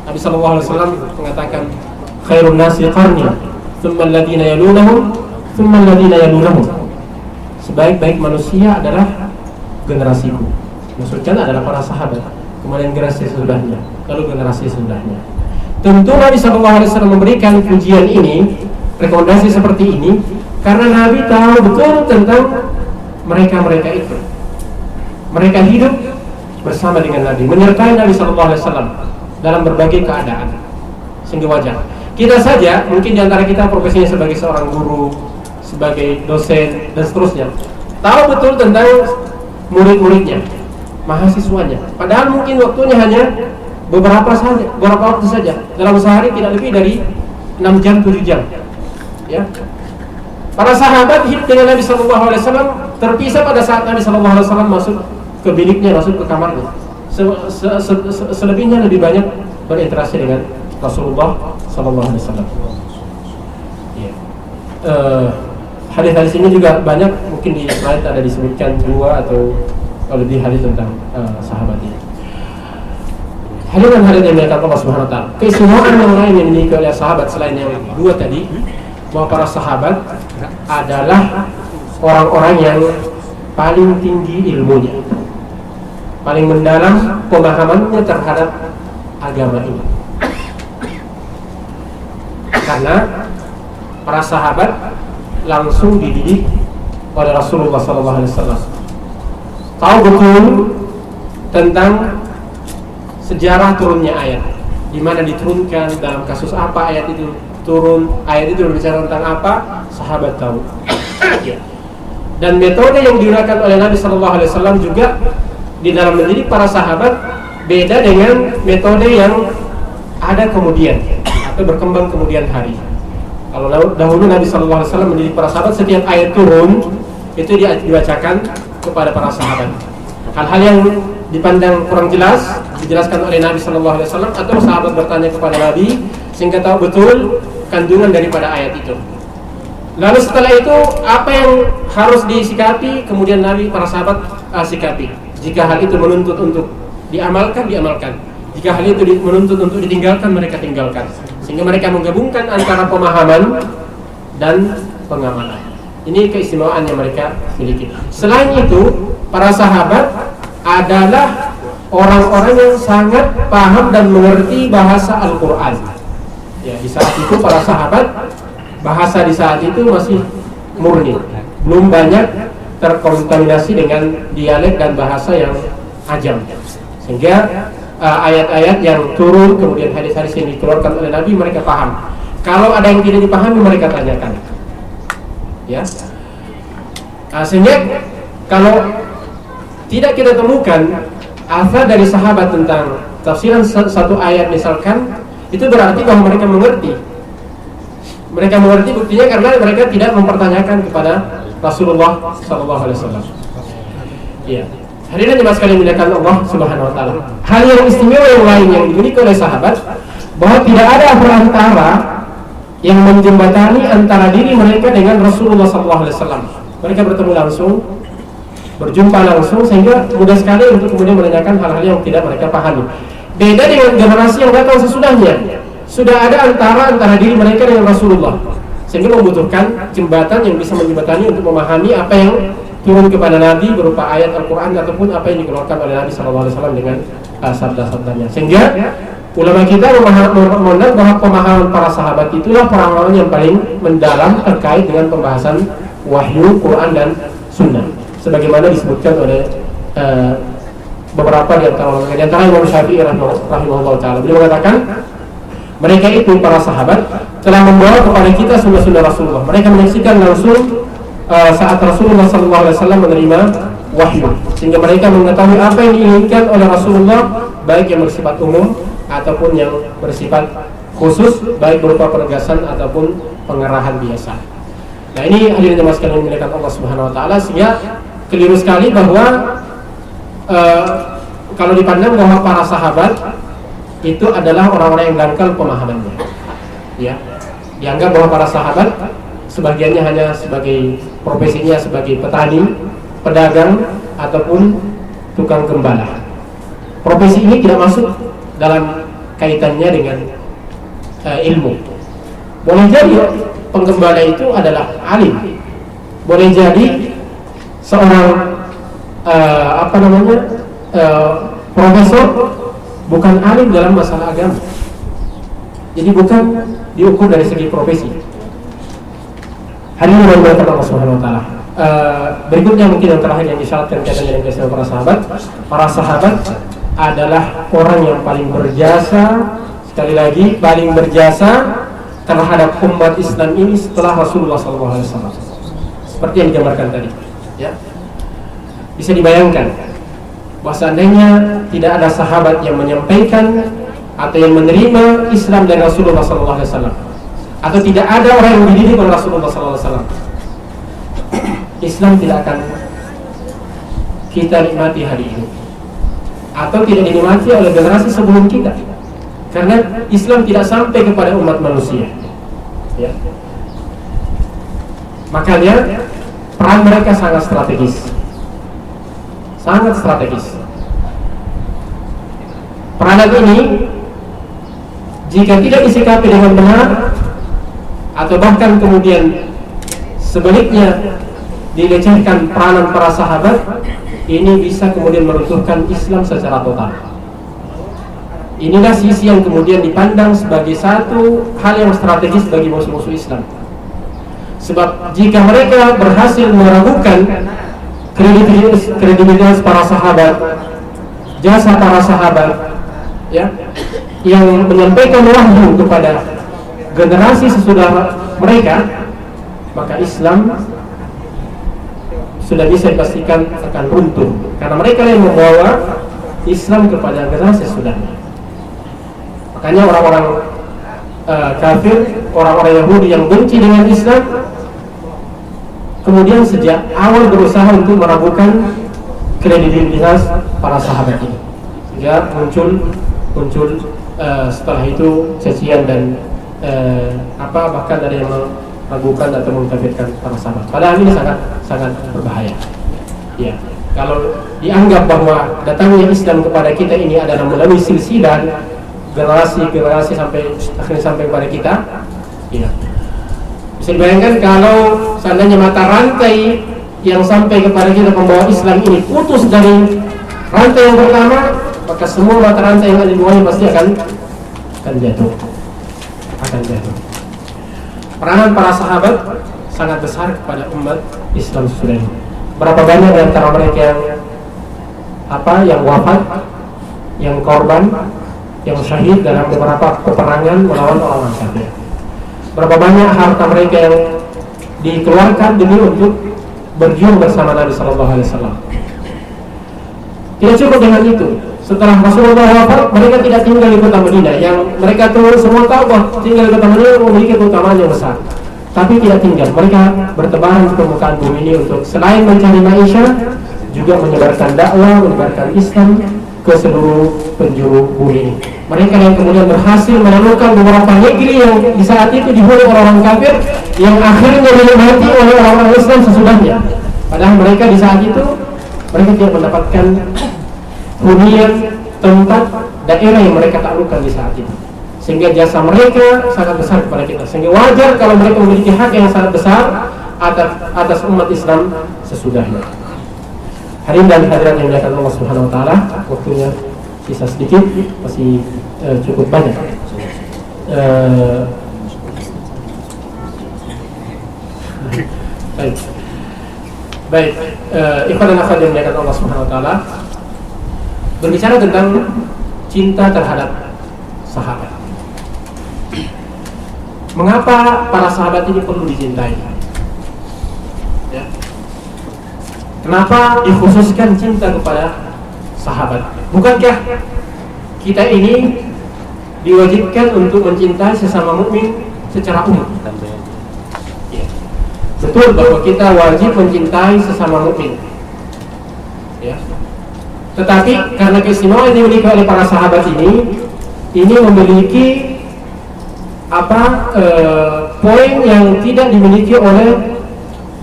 Nabi sallallahu alaihi wasallam mengatakan khairun nasi qarni, thumma alladziina yalunahum, thumma alladziina yalunahum. Sebaik-baik manusia adalah generasiku. Maksudnya adalah para sahabat, kemudian generasi sesudahnya, lalu generasi sesudahnya. Tentu Nabi sallallahu alaihi wasallam memberikan pujian ini, rekomendasi seperti ini karena Nabi tahu betul tentang mereka-mereka itu. Mereka hidup bersama dengan Nabi, menyertai Nabi sallallahu alaihi wasallam dalam berbagai keadaan, sehingga wajar. Kita saja, mungkin diantara kita profesinya sebagai seorang guru, sebagai dosen, dan seterusnya, tahu betul tentang murid-muridnya, mahasiswanya. Padahal mungkin waktunya hanya beberapa waktu saja. Dalam sehari tidak lebih dari 6 jam, 7 jam. Ya. Para sahabat hidup dengan Nabi Sallallahu Alaihi Wasallam terpisah pada saat Nabi Sallallahu Alaihi Wasallam masuk ke biliknya, masuk ke kamarnya. Selebihnya lebih banyak berinteraksi dengan Rasulullah Sallallahu Alaihi Wasallam. Hadis-hadis ini juga banyak, mungkin di slide ada disebutkan 2 atau lebih hadis tentang sahabat ini. Hadis yang dimuliakan Allah Subhanahu Wa Taala. Keistimewaan yang lain yang dimiliki oleh sahabat selain yang 2 tadi, bahwa para sahabat adalah orang-orang yang paling tinggi ilmunya, paling mendalam pemahamannya terhadap agama ini. Karena para sahabat langsung dididik oleh Rasulullah SAW. Tahu betul tentang sejarah turunnya ayat, di mana diturunkan, dalam kasus apa ayat itu turun, ayat itu berbicara tentang apa, sahabat tahu. Dan metode yang digunakan oleh Nabi SAW juga di dalam mendidik para sahabat beda dengan metode yang ada kemudian atau berkembang kemudian hari. Kalau dahulu Nabi SAW mendidik para sahabat, setiap ayat turun itu dibacakan kepada para sahabat. Hal-hal yang dipandang kurang jelas dijelaskan oleh Nabi SAW atau sahabat bertanya kepada Nabi sehingga tahu betul kandungan daripada ayat itu. Lalu setelah itu apa yang harus disikapi, kemudian Nabi para sahabat sikapi. Jika hal itu menuntut untuk diamalkan, diamalkan. Jika hal itu menuntut untuk ditinggalkan, mereka tinggalkan. Sehingga mereka menggabungkan antara pemahaman dan pengamalan. Ini keistimewaan yang mereka miliki. Selain itu, para sahabat adalah orang-orang yang sangat paham dan mengerti bahasa Al-Quran. Ya, di saat itu para sahabat, bahasa di saat itu masih murni, belum banyak terkontaminasi dengan dialek dan bahasa yang ajam. Sehingga ayat-ayat yang turun, kemudian hadis-hadis yang dikeluarkan oleh Nabi mereka paham. Kalau ada yang tidak dipahami mereka tanyakan. Ya. Sehingga kalau tidak kita temukan asal dari sahabat tentang tafsiran satu ayat misalkan, itu berarti bahwa mereka mengerti. Mereka mengerti buktinya karena mereka tidak mempertanyakan kepada Rasulullah SAW. Ya. Hadirin jemaah sekalian dimuliakan Allah Subhanahu Wa Taala. Hal yang istimewa yang lain yang dimiliki oleh sahabat, bahwa tidak ada perantara yang menjembatani antara diri mereka dengan Rasulullah SAW. Mereka bertemu langsung, berjumpa langsung, sehingga mudah sekali untuk kemudian menanyakan hal-hal yang tidak mereka pahami. Beda dengan generasi yang datang sesudahnya. Sudah ada antara diri mereka dengan Rasulullah, sehingga membutuhkan jembatan yang bisa menjembatani untuk memahami apa yang turun kepada Nabi berupa ayat Al-Quran ataupun apa yang dikeluarkan oleh Nabi SAW dengan sabda-sabdanya. Sehingga Ulama kita memandang bahwa pemahaman para sahabat itulah pemahaman yang paling mendalam terkait dengan pembahasan wahyu, Quran dan Sunnah, sebagaimana disebutkan oleh beberapa di antara Imam Syafi'i rahimahullah taala. Beliau mengatakan mereka itu para sahabat telah membawa kepada kita sunnah-sunnah Rasulullah. Mereka menyaksikan langsung saat Rasulullah SAW menerima wahyu, sehingga mereka mengetahui apa yang diinginkan oleh Rasulullah, baik yang bersifat umum ataupun yang bersifat khusus, baik berupa penegasan ataupun pengerahan biasa. Nah, ini hadirin jemaah sekalian yang dimuliakan Allah Subhanahu wa taala, sehingga keliru sekali bahwa kalau dipandang bahwa para sahabat itu adalah orang-orang yang dangkal pemahamannya. Ya. Dianggap bahwa para sahabat sebagiannya hanya sebagai profesinya sebagai petani, pedagang ataupun tukang gembala. Profesi ini tidak masuk dalam kaitannya dengan ilmu. Boleh jadi penggembala itu adalah alim, boleh jadi seorang profesor bukan alim dalam masalah agama. Jadi bukan diukur dari segi profesi. Hari ini berkata Allah Subhanahu wa taala. Berikutnya mungkin yang terakhir yang disyaratkan kaitannya dengan kisah para sahabat. Para sahabat adalah orang yang paling berjasa, sekali lagi paling berjasa terhadap umat Islam ini setelah Rasulullah SAW. Seperti yang digambarkan tadi, ya. Bisa dibayangkan bahwa seandainya tidak ada sahabat yang menyampaikan atau yang menerima Islam dari Rasulullah SAW, atau tidak ada orang yang dididik oleh Rasulullah SAW, Islam tidak akan kita nikmati hari ini, atau tidak dinikmati oleh generasi sebelum kita, karena Islam tidak sampai kepada umat manusia, ya. Makanya peran mereka sangat strategis, sangat strategis. Peranan ini jika tidak disikapi dengan benar, atau bahkan kemudian sebaliknya dilecehkan peranan para sahabat, ini bisa kemudian meruntuhkan Islam secara total. Inilah sisi yang kemudian dipandang sebagai satu hal yang strategis bagi musuh-musuh Islam. Sebab jika mereka berhasil meragukan kredibilitas para sahabat, jasa para sahabat, ya, yang menyampaikan wahyu kepada generasi sesudah mereka, maka Islam sudah bisa dipastikan akan runtuh, karena mereka yang membawa Islam kepada generasi sesudahnya. Makanya orang-orang kafir, orang-orang Yahudi yang benci dengan Islam, kemudian sejak awal berusaha untuk meragukan kredibilitas para sahabat ini, sehingga muncul setelah itu cacian dan bahkan ada yang meragukan atau mengkafirkan para sahabat. Padahal ini sangat berbahaya. Ya, kalau dianggap bahwa datangnya Islam kepada kita ini adalah melalui silsilah generasi akhirnya sampai kepada kita, ya. Bisa dibayangkan kalau seandainya mata rantai yang sampai kepada kita pembawa Islam ini putus dari rantai yang pertama, maka semua mata rantai yang ada di bawahnya pasti akan jatuh. Peranan para sahabat sangat besar kepada umat Islam sesudah ini. Berapa banyak di antara mereka yang wafat, yang korban, yang syahid dalam beberapa peperangan melawan orang-orang kafir. Berapa banyak harta mereka yang dikeluarkan demi untuk berjuang bersama Nabi Sallallahu Alaihi Wasallam. Tidak cukup dengan itu. Setelah Rasulullah wafat, mereka tidak tinggal di kota Madinah. Yang mereka semua tahu bahwa tinggal di kota Madinah memiliki keutamaan yang besar. Tapi tidak tinggal. Mereka bertebaran di permukaan bumi ini untuk selain mencari maisha, juga menyebarkan dakwah, menyebarkan Islam ke seluruh penjuru bumi ini. Mereka yang kemudian berhasil menemukan beberapa negeri yang di saat itu dihuni orang-orang kafir, yang akhirnya dinikmati oleh orang-orang Islam sesudahnya. Padahal mereka di saat itu mereka tidak mendapatkan hunian, tempat, daerah yang mereka taklukkan di saat itu. Sehingga jasa mereka sangat besar kepada kita. Sehingga wajar kalau mereka memiliki hak yang sangat besar atas umat Islam sesudahnya. Hadirin dan hadirat yang dimuliakan Allah Subhanahu wa taala, waktunya sisa sedikit, masih cukup banyak. Baik, ikhwan dan akhwat yang dimuliakan Allah Subhanahu wa taala, berbicara tentang cinta terhadap sahabat. Mengapa para sahabat ini perlu dicintai? Ya. Kenapa dikhususkan cinta kepada sahabat? Bukankah kita ini diwajibkan untuk mencintai sesama mukmin secara umum? Ya. Betul bahwa kita wajib mencintai sesama mukmin. Ya. Tetapi karena keistimewaan yang dimiliki oleh para sahabat ini memiliki poin yang tidak dimiliki oleh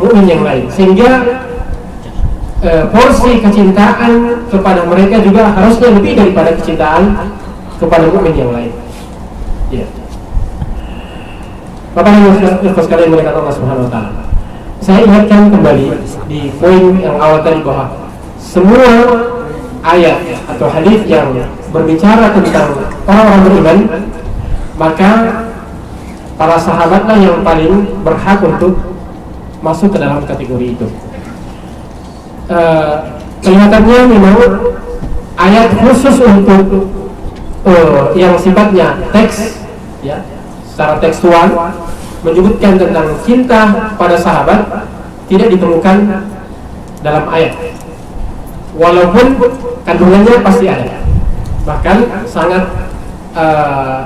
mukmin yang lain, sehingga porsi kecintaan kepada mereka juga harusnya lebih daripada kecintaan kepada mukmin yang lain. Ya. Bapak Ibu sekalian muliakan Allah Subhanahu wa taala. Saya ingatkan kembali di poin yang awal tadi bahwa semua ayat atau hadis yang berbicara tentang orang-orang beriman, maka para sahabatlah yang paling berhak untuk masuk ke dalam kategori itu. Kelihatannya memang ayat khusus untuk yang sifatnya teks, ya, secara tekstual menyebutkan tentang cinta pada sahabat tidak ditemukan dalam ayat. Walaupun kandungannya pasti ada, bahkan sangat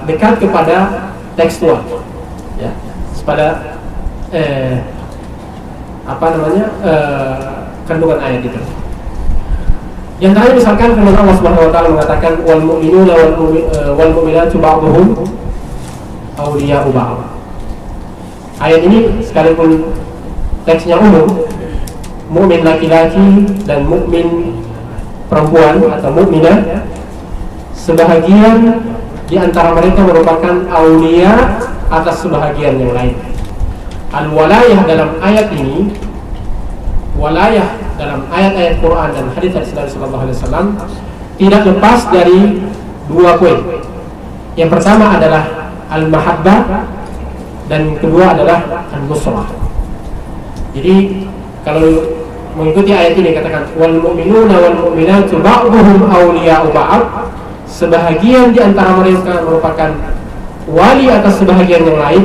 dekat kepada tekstual, ya, pada kandungan ayat itu. Yang terakhir misalkan firman Allah Subhanahu wa taala mengatakan wal mu'minuna wal mu'minatu ba'dhuhum awliya'u ba'd. Ayat ini sekalipun teksnya umum, mukmin laki-laki dan mukmin perempuan atau mukminah, sebahagian di antara mereka merupakan aulia atas sebahagian yang lain. Al-walayah dalam ayat ini, walayah dalam ayat-ayat Quran dan hadis Nabi sallallahu alaihi wasallam tidak lepas dari dua poin. Yang pertama adalah al-mahabbah dan kedua adalah an-nusrah. Jadi kalau mengikuti ayat ini katakan wal mu'minuna wal mu'minatu ba'dhuhum awliya'u ba'd, sebahagian di antara mereka merupakan wali atas sebahagian yang lain.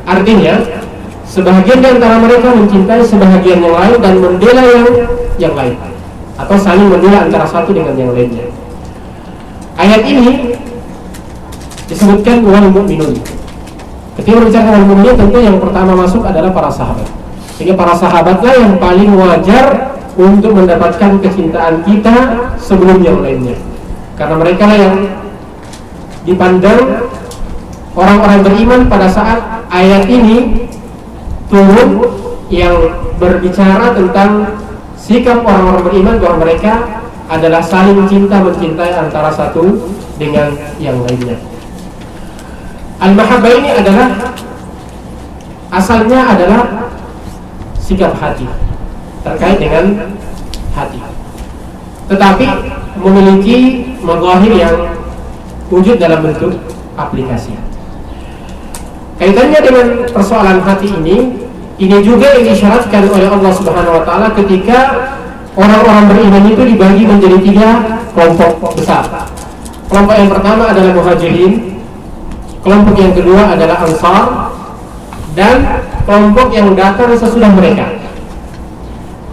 Artinya sebahagian di antara mereka mencintai sebahagian yang lain dan membela yang lain, atau saling membela antara satu dengan yang lainnya. Ayat ini disebutkan wal mu'minun. Ketika berbicara wal mu'minun, tentu yang pertama masuk adalah para sahabat. Sehingga para sahabatlah yang paling wajar untuk mendapatkan kecintaan kita sebelum yang lainnya. Karena mereka lah yang dipandang orang-orang beriman pada saat ayat ini turun, yang berbicara tentang sikap orang-orang beriman bahwa mereka adalah saling cinta mencintai antara satu dengan yang lainnya. Al-mahabbah ini adalah asalnya adalah sikap hati, terkait dengan hati, tetapi memiliki mazahir yang wujud dalam bentuk aplikasi. Kaitannya dengan persoalan hati ini juga yang disyaratkan oleh Allah Subhanahu wa taala ketika orang-orang beriman itu dibagi menjadi 3 kelompok besar. Kelompok yang pertama adalah muhajirin, kelompok yang kedua adalah ansar, dan kelompok yang datang sesudah mereka.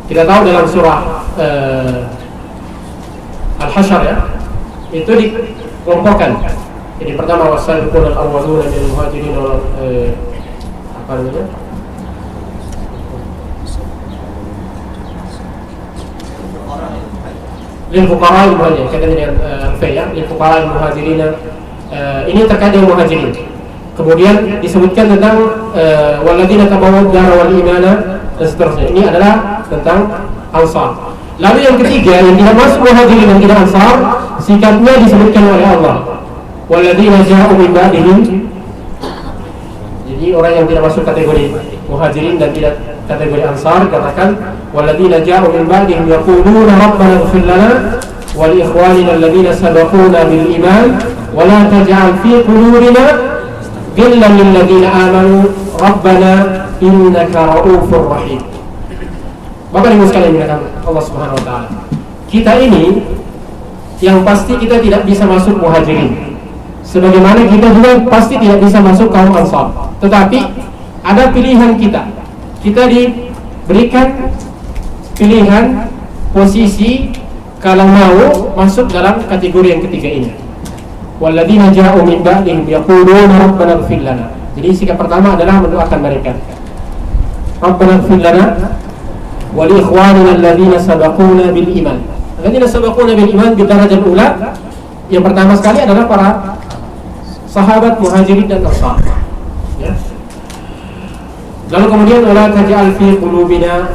Kita tahu dalam surah Al-Hasyr, ya, itu dikelompokkan. Jadi pertama wasabiqun al-awwaluna minal muhajirin wal lil fuqara al-muhajirin, kata dengan al-faya lil fuqara al-muhajirin, ini terkait dengan muhajirin. Kemudian disebutkan tentang walladzina tabawwa'ud dara wal imana dan seterusnya. Ini adalah tentang ansar. Lalu yang ketiga yang tidak masuk muhajirin dan tidak ansar, sikapnya disebutkan oleh Allah. Walladzina ja'u min ba'dihim. Jadi orang yang tidak masuk kategori muhajirin dan tidak kategori ansar, katakan walladzina ja'u min ba'dihim yaquluna rabbana ighfir lana wa li ikhwanina alladhina sabaquna bil iman wa la taj'al fi qulubina ghillan lil ladzina amanu rabbana innaka ra'ufur rahim. Bapak Ibu sekalian yang Allah Subhanahu wa taala, kita ini yang pasti kita tidak bisa masuk muhajirin, sebagaimana kita juga pasti tidak bisa masuk kaum ansar. Tetapi ada pilihan kita diberikan pilihan posisi kalau mau masuk dalam kategori yang ketiga ini. Walladzina ja'u min ba'dihim yaquluna rabbana ighfir lana. Jadi sikap pertama adalah mendoakan mereka. Rabbana ighfir lana wa li ikhwanina alladzina sabaquna bil iman. Alladzina sabaquna bil iman di darajat ula. Yang pertama sekali adalah para sahabat muhajirin dan ansar. Ya. Lalu kemudian wala taj'al fi qulubina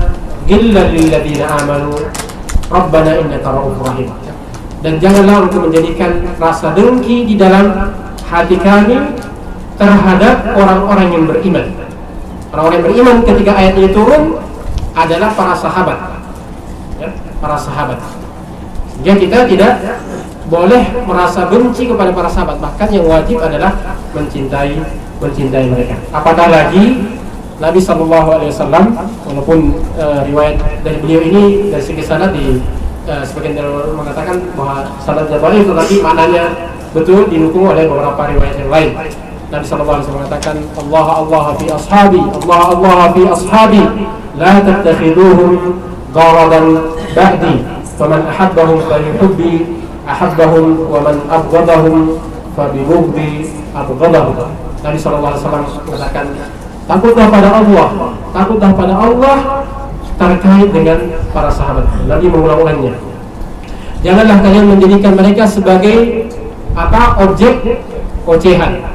ghillan lil ladzina amanu rabbana innaka ra'ufur rahim. Dan janganlah untuk menjadikan rasa dengki di dalam hati kami terhadap orang-orang yang beriman. Orang-orang yang beriman ketika ayat ini turun adalah para sahabat, ya, para sahabat. Jadi kita tidak boleh merasa benci kepada para sahabat, bahkan yang wajib adalah mencintai mereka. Apatah lagi Nabi SAW, walaupun riwayat dari beliau ini dari segi sanad sebagian dari mengatakan bahwa sanadnya dhaif, tetapi maknanya betul didukung oleh beberapa riwayat yang lain. Nabi SAW mengatakan, Allah fi ashabi, Allah fi ashabi, la tattakhiduhum gharadan ba'di, faman ahabbahum falyuhibbi ahabbahum, wa man abghadahum fabibughdi abghadahum. Nabi SAW mengatakan, takutlah pada Allah terkait dengan para sahabat. Nabi mengulang-ulangnya, janganlah kalian menjadikan mereka sebagai objek ocehan.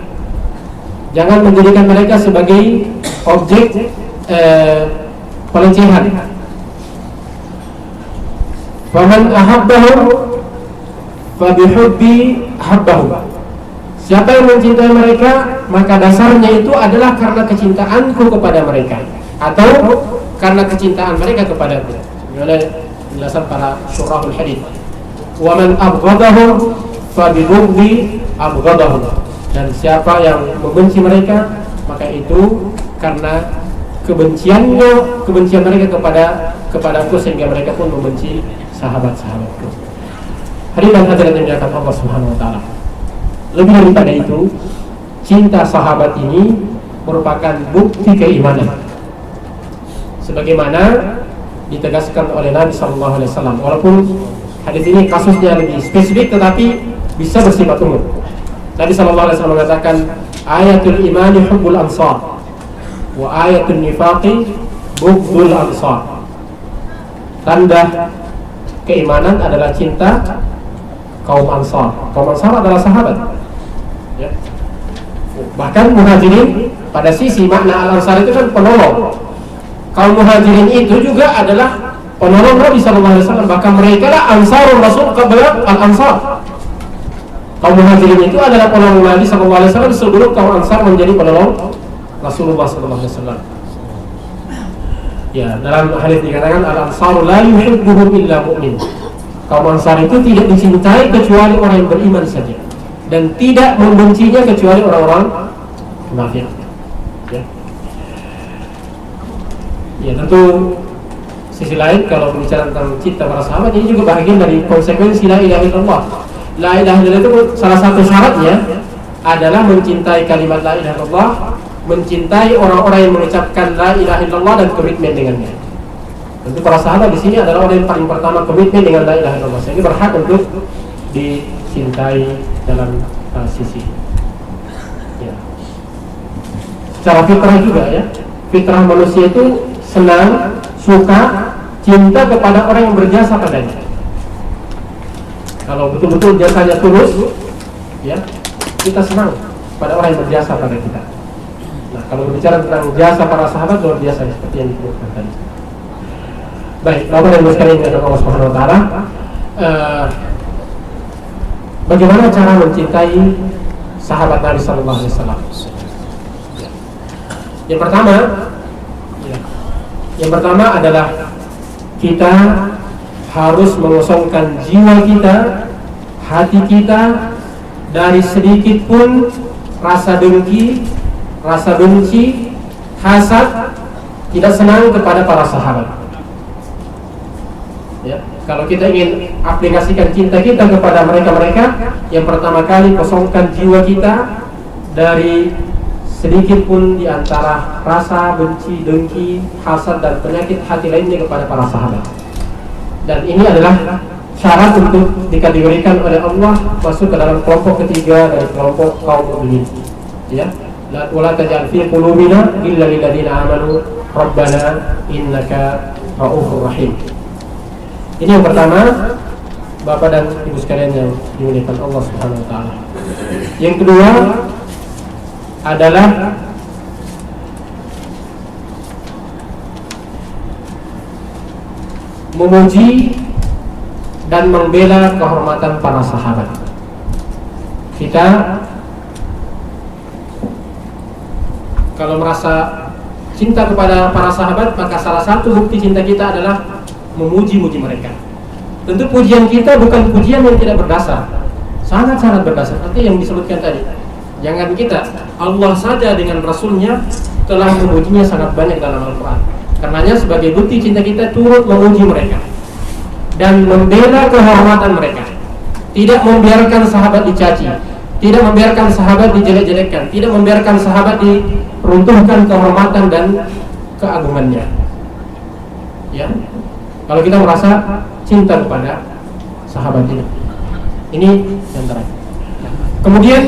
Jangan menjadikan mereka sebagai objek pelecehan. Faman ahabbahum fabihubbi ahabbahum. Siapa yang mencintai mereka, maka dasarnya itu adalah karena kecintaanku kepada mereka, atau karena kecintaan mereka kepadaku. Ini oleh penjelasan para syurahul hadits. Wa man abghadahum fabibughdi abghadahum. Dan siapa yang membenci mereka, maka itu karena kebencian mereka kepadaku, sehingga mereka pun membenci sahabat-sahabatku. Hadirin dan hadirat yang dimuliakan Allah Subhanahu wa taala. Lebih daripada itu, cinta sahabat ini merupakan bukti keimanan, sebagaimana ditegaskan oleh Nabi SAW. Walaupun hadis ini kasusnya lebih spesifik, tetapi bisa bersifat umum. Nabi SAW mengatakan, ayatul imani hubbul ansar, wa ayatul nifaqi bughdul ansar. Tanda keimanan adalah cinta kaum ansar. Kaum ansar adalah sahabat, ya. Bahkan muhajirin pada sisi makna al-ansar itu kan penolong. Kaum muhajirin itu juga adalah penolong Nabi SAW. Bahkan mereka lah ansarul Rasul qabla al-ansar. Kaum muhajirin itu adalah penolong Nabi SAW sebelum kaum ansar menjadi penolong Rasulullah SAW. Ya, dalam hadis dikatakan al-ansaru la yuhibbuhum illa mu'min. Kaum ansar itu tidak dicintai kecuali orang yang beriman saja, dan tidak membencinya kecuali orang-orang munafik. Ya, tentu sisi lain kalau bicara tentang cinta para sahabat, ini juga bagian dari konsekuensi la ilaha illallah. La ilaha illallah itu salah satu syaratnya adalah mencintai kalimat la ilaha illallah, mencintai orang-orang yang mengucapkan la ilaha illallah dan komitmen dengannya. Tentu para sahabat di sini adalah orang yang paling pertama komitmen dengan la ilaha illallah, sehingga berhak untuk dicintai dalam sisi. Ya. Secara fitrah juga, ya, fitrah manusia itu senang, suka, cinta kepada orang yang berjasa padanya. Kalau betul-betul jasanya tulus, ya, kita senang pada orang yang berjasa pada kita. Nah, kalau berbicara tentang jasa para sahabat, luar biasa seperti yang disebutkan tadi. Baik, Bapak dan Ibu sekalian yang Allah Subhanahu wa taala, bagaimana cara mencintai sahabat Nabi sallallahu alaihi wasallam? Yang pertama adalah kita harus mengosongkan jiwa kita, hati kita dari sedikit pun rasa dengki, rasa benci, hasad, tidak senang kepada para sahabat. Ya, kalau kita ingin aplikasikan cinta kita kepada mereka-mereka, yang pertama kali kosongkan jiwa kita dari sedikit pun di antara rasa benci, dengki, hasad dan penyakit hati lainnya kepada para sahabat. Dan ini adalah syarat untuk dikategorikan oleh Allah masuk ke dalam kelompok ketiga dari kelompok kaum mukminin. Ya, wala taj'al fi qulubina illa lil ladzina amanu rabbana innaka ra'ufur rahim. Ini yang pertama, Bapak dan Ibu sekalian yang dimuliakan Allah Subhanahu wa taala. Yang kedua adalah memuji dan membela kehormatan para sahabat. Kita kalau merasa cinta kepada para sahabat, maka salah satu bukti cinta kita adalah memuji-muji mereka. Tentu pujian kita bukan pujian yang tidak berdasar, sangat-sangat berdasar. Nanti yang disebutkan tadi, jangan kita, Allah saja dengan Rasulnya telah memujinya sangat banyak dalam Al-Quran. Karenanya sebagai bukti cinta kita turut memuji mereka dan membela kehormatan mereka. Tidak membiarkan sahabat dicaci, tidak membiarkan sahabat dijelek-jelekkan, tidak membiarkan sahabat diruntuhkan kehormatan dan keagungannya. Ya, kalau kita merasa cinta kepada sahabat ini yang terakhir. Kemudian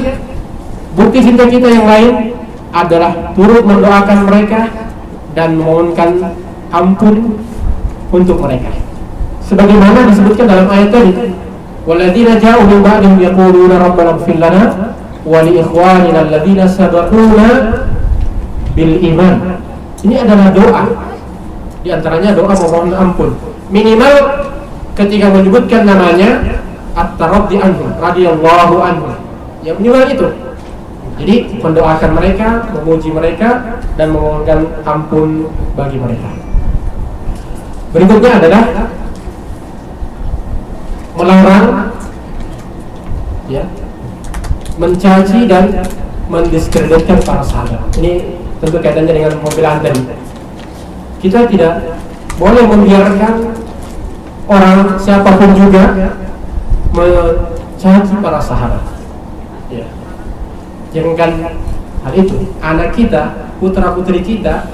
bukti cinta kita yang lain adalah turut mendoakan mereka dan memohonkan ampun untuk mereka. Sebagaimana disebutkan dalam ayat tadi, walladzina ja'u min ba'dihim yaquluna rabbana ighfir lana wa li ikhwanina alladzina sabaquna bil iman. Ini adalah doa. Di antaranya doa memohon ampun. Minimal ketika menyebutkan namanya at-taraddi anhum, radhiyallahu anhum. Ya minimal itu. Jadi mendoakan mereka, memuji mereka dan memohonkan ampun bagi mereka. Berikutnya adalah melarang, ya, mencaci dan mendiskreditkan para sahabat. Ini tentu kaitannya dengan pembelaan tadi. Kita tidak boleh membiarkan orang siapapun juga mencaci para sahabat. Ya. Jangan hal itu. Anak kita, putra putri kita,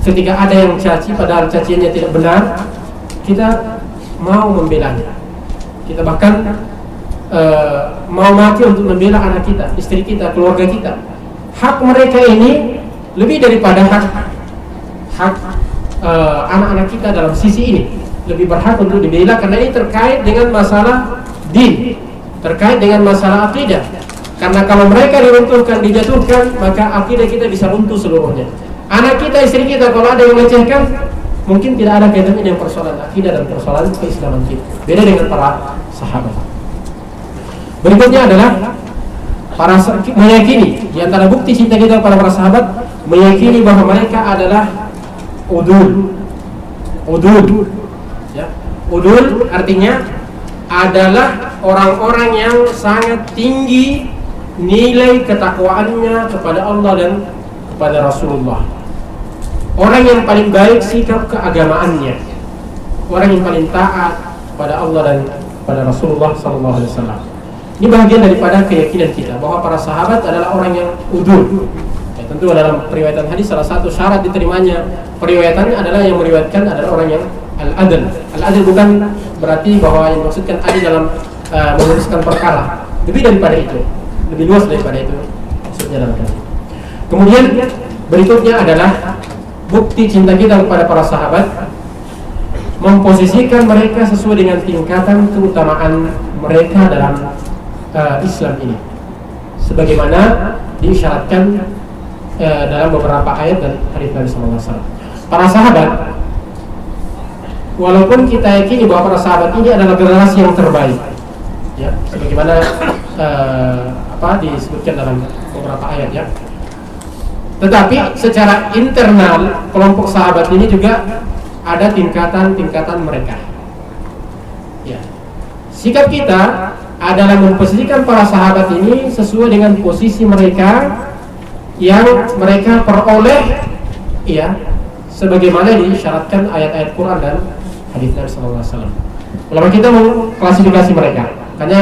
ketika ada yang caci padahal caciannya tidak benar, kita mau membelanya. Kita bahkan mau mati untuk membela anak kita, istri kita, keluarga kita. Hak mereka ini lebih daripada hak anak-anak kita dalam sisi ini. Lebih berhak untuk dibela karena ini terkait dengan masalah din, terkait dengan masalah akidah. Karena kalau mereka diruntuhkan, dijatuhkan, maka akidah kita bisa runtuh seluruhnya. Anak kita, istri kita, kalau ada yang melecehkan, mungkin tidak ada kaitannya dengan persoalan akidah dan persoalan keislaman kita. Beda dengan para sahabat. Berikutnya adalah meyakini, di antara bukti cinta kita kepada para sahabat, meyakini bahwa mereka adalah udul. Ya. Udul artinya adalah orang-orang yang sangat tinggi nilai ketakwaannya kepada Allah dan kepada Rasulullah. Orang yang paling baik sikap keagamaannya, orang yang paling taat pada Allah dan pada Rasulullah SAW. Ini bagian daripada keyakinan kita bahwa para sahabat adalah orang yang udul. Ya, tentu dalam periwayatan hadis salah satu syarat diterimanya periwayatannya adalah yang meriwayatkan adalah orang yang al-adl. Al-adl bukan berarti bahwa yang maksudkan adil dalam memutuskan perkara. Lebih daripada itu, lebih luas daripada itu maksudnya dalam hadis. Kemudian berikutnya adalah bukti cinta kita kepada para sahabat, memposisikan mereka sesuai dengan tingkatan keutamaan mereka dalam Islam ini, sebagaimana diisyaratkan dalam beberapa ayat dan hadis Nabi SAW. Para sahabat, walaupun kita yakini bahwa para sahabat ini adalah generasi yang terbaik, ya, sebagaimana disebutkan dalam beberapa ayat, ya. Tetapi secara internal kelompok sahabat ini juga ada tingkatan-tingkatan mereka. Ya. Sikap kita adalah memposisikan para sahabat ini sesuai dengan posisi mereka yang mereka peroleh, ya, sebagaimana diisyaratkan ayat-ayat Quran dan hadis Nabi sallallahu alaihi wasallam. Ulama kita mengklasifikasi mereka. Makanya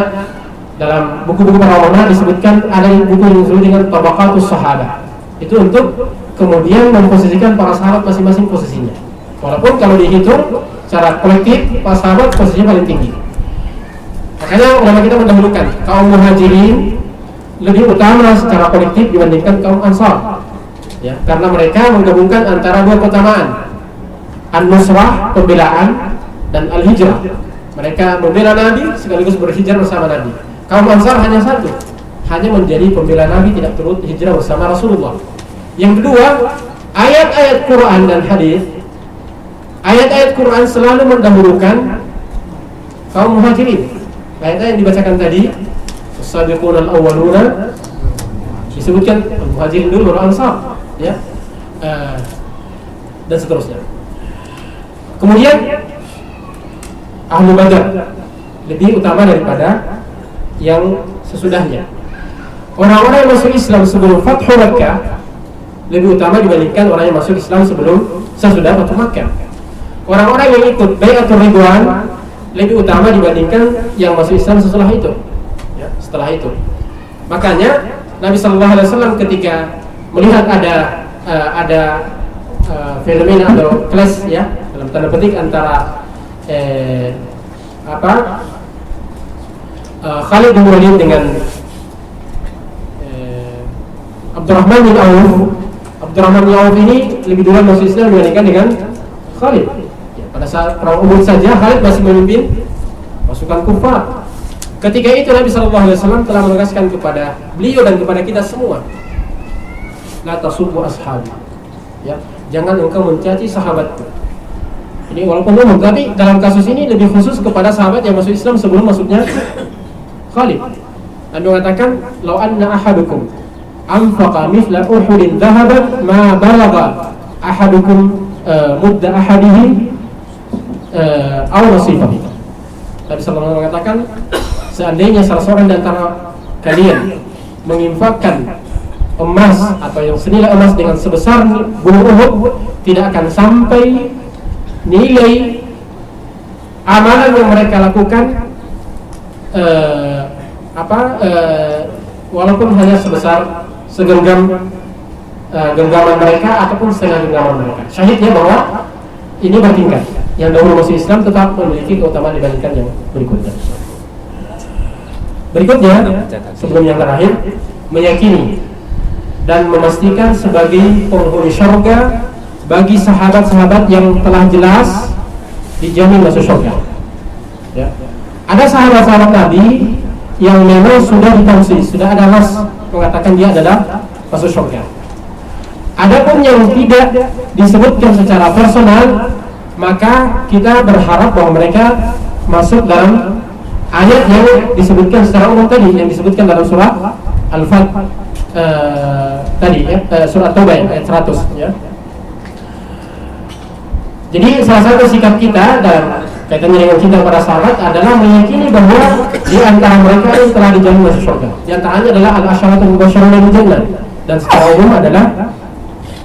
dalam buku-buku para ulama disebutkan ada buku yang disebut dengan Tabaqatus Sahabah. Itu untuk kemudian memposisikan para sahabat masing-masing posisinya. Walaupun kalau dihitung secara kolektif para sahabat posisinya paling tinggi. Makanya ulama kita mendahulukan kaum Muhajirin lebih utama secara kolektif dibandingkan kaum Ansar. Ya, karena mereka menggabungkan antara dua keutamaan, an-nusrah, pembelaan, dan al-hijrah. Mereka membela Nabi sekaligus berhijrah bersama Nabi. Kaum Ansar hanya satu, hanya menjadi pembela Nabi, tidak turut hijrah bersama Rasulullah. Yang kedua, ayat-ayat Quran dan hadis. Ayat-ayat Quran selalu mendahulukan kaum Muhajirin. Ayat-ayat yang dibacakan tadi, as-sabiqun al-awwaluna, disebutkan Muhajirin dulu, baru Ansar, ya, dan seterusnya. Kemudian Ahlu Badar lebih utama daripada yang sesudahnya. Orang-orang yang masuk Islam sebelum Fathu Makkah lebih utama dibandingkan orang yang masuk Islam sesudah Fathu Makkah. Orang-orang yang ikut Bai'atul Ridwan lebih utama dibandingkan yang masuk Islam setelah itu. Ya, setelah itu. Makanya Nabi Sallallahu Alaihi Wasallam ketika melihat ada fenomena atau clash, ya, dalam tanda petik antara Khalid bin Walid dengan Abdurrahman bin Auf. Abdurrahman bin Auf ini lebih dulu masuk Islam dibandingkan dengan Khalid. Ya, pada saat perang Uhud saja Khalid masih memimpin pasukan kufar. Ketika itu Nabi SAW telah menegaskan kepada beliau dan kepada kita semua, la tasubbu ashabi, ya, jangan engkau mencaci sahabatku. Ini walaupun umum, tapi dalam kasus ini lebih khusus kepada sahabat yang masuk Islam sebelum masuknya Khalid. Nabi mengatakan, "Lau anna ahadukum anfaqa mithla Uhudin dhahaban ma balagha ahadukum mudda ahadihi aw nasifahu." Nabi sallallahu alaihi mengatakan, seandainya salah seorang di antara kalian menginfakkan emas atau yang senilai emas dengan sebesar gunung Uhud, tidak akan sampai nilai amalan yang mereka lakukan walaupun hanya sebesar segenggam genggaman mereka ataupun setengah genggaman mereka. Syahidnya bahwa ini bertingkat. Yang dahulu masuk Islam tetap memiliki keutamaan dibandingkan yang berikutnya. Berikutnya, sebelum yang terakhir, meyakini dan memastikan sebagai penghuni syurga bagi sahabat-sahabat yang telah jelas dijamin masuk syurga. Ya. Ada sahabat-sahabat Nabi yang memang sudah ditausis, sudah ada nas mengatakan dia adalah masuk syurga. Adapun yang tidak disebutkan secara personal, maka kita berharap bahwa mereka masuk dalam ayat yang disebutkan secara umum tadi, yang disebutkan dalam surah Al-Fat tadi, ya, surah Taubah ayat 100, ya. Jadi salah satu sikap kita dalam kaitannya dengan cinta para sahabat adalah meyakini bahwa di antara mereka yang telah dijamin masuk surga. Di antaranya adalah al-asyaratul mubasysyirun bil jannah, dan secara umum adalah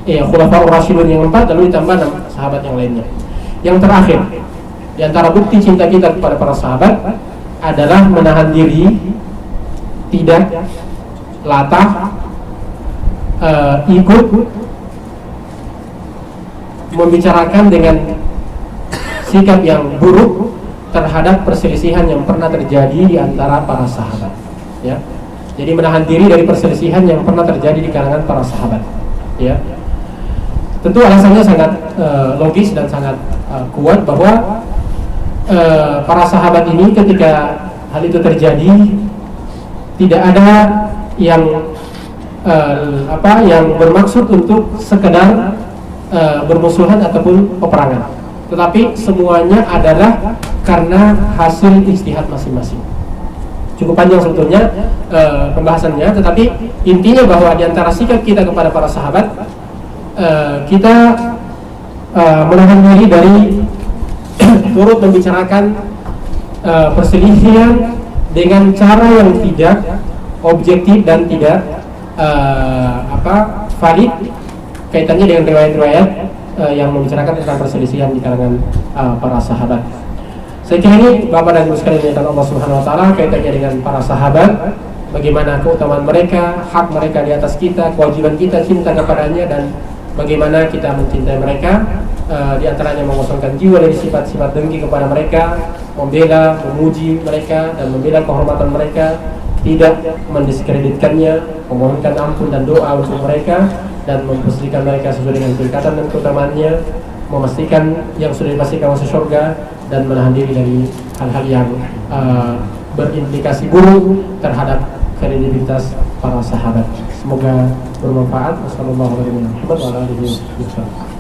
khulafaur rasyidun yang 4, lalu ditambah 6 sahabat yang lainnya. Yang terakhir, di antara bukti cinta kita kepada para sahabat adalah menahan diri, tidak latah ikut membicarakan dengan sikap yang buruk terhadap perselisihan yang pernah terjadi di antara para sahabat, ya. Jadi menahan diri dari perselisihan yang pernah terjadi di kalangan para sahabat, ya. Tentu alasannya sangat logis dan sangat kuat bahwa para sahabat ini ketika hal itu terjadi tidak ada yang yang bermaksud untuk sekedar bermusuhan ataupun peperangan, tetapi semuanya adalah karena hasil ijtihad masing-masing. Cukup panjang sebetulnya pembahasannya, tetapi intinya bahwa di antara sikap kita kepada para sahabat, kita menahan diri dari turut membicarakan perselisihan dengan cara yang tidak objektif dan tidak valid kaitannya dengan riwayat-riwayat yang membicarakan tentang perselisihan di kalangan para sahabat. Saya kira ini Bapak dan Ibu sekalian yang Allah Subhanahu wa taala kaitannya dengan para sahabat, bagaimana keutamaan mereka, hak mereka di atas kita, kewajiban kita cinta kepadanya, dan bagaimana kita mencintai mereka, di antaranya mengosongkan jiwa dari sifat-sifat dengki kepada mereka, membela, memuji mereka dan membela kehormatan mereka, tidak mendiskreditkannya, memohonkan ampun dan doa untuk mereka, dan mempersihkan mereka sesuai dengan tingkatan dan keutamaannya, memastikan yang sudah dipastikan masuk surga, dan menahan diri dari hal-hal yang berimplikasi buruk terhadap kredibilitas para sahabat. Semoga bermanfaat. Wassalamualaikum warahmatullahi wabarakatuh.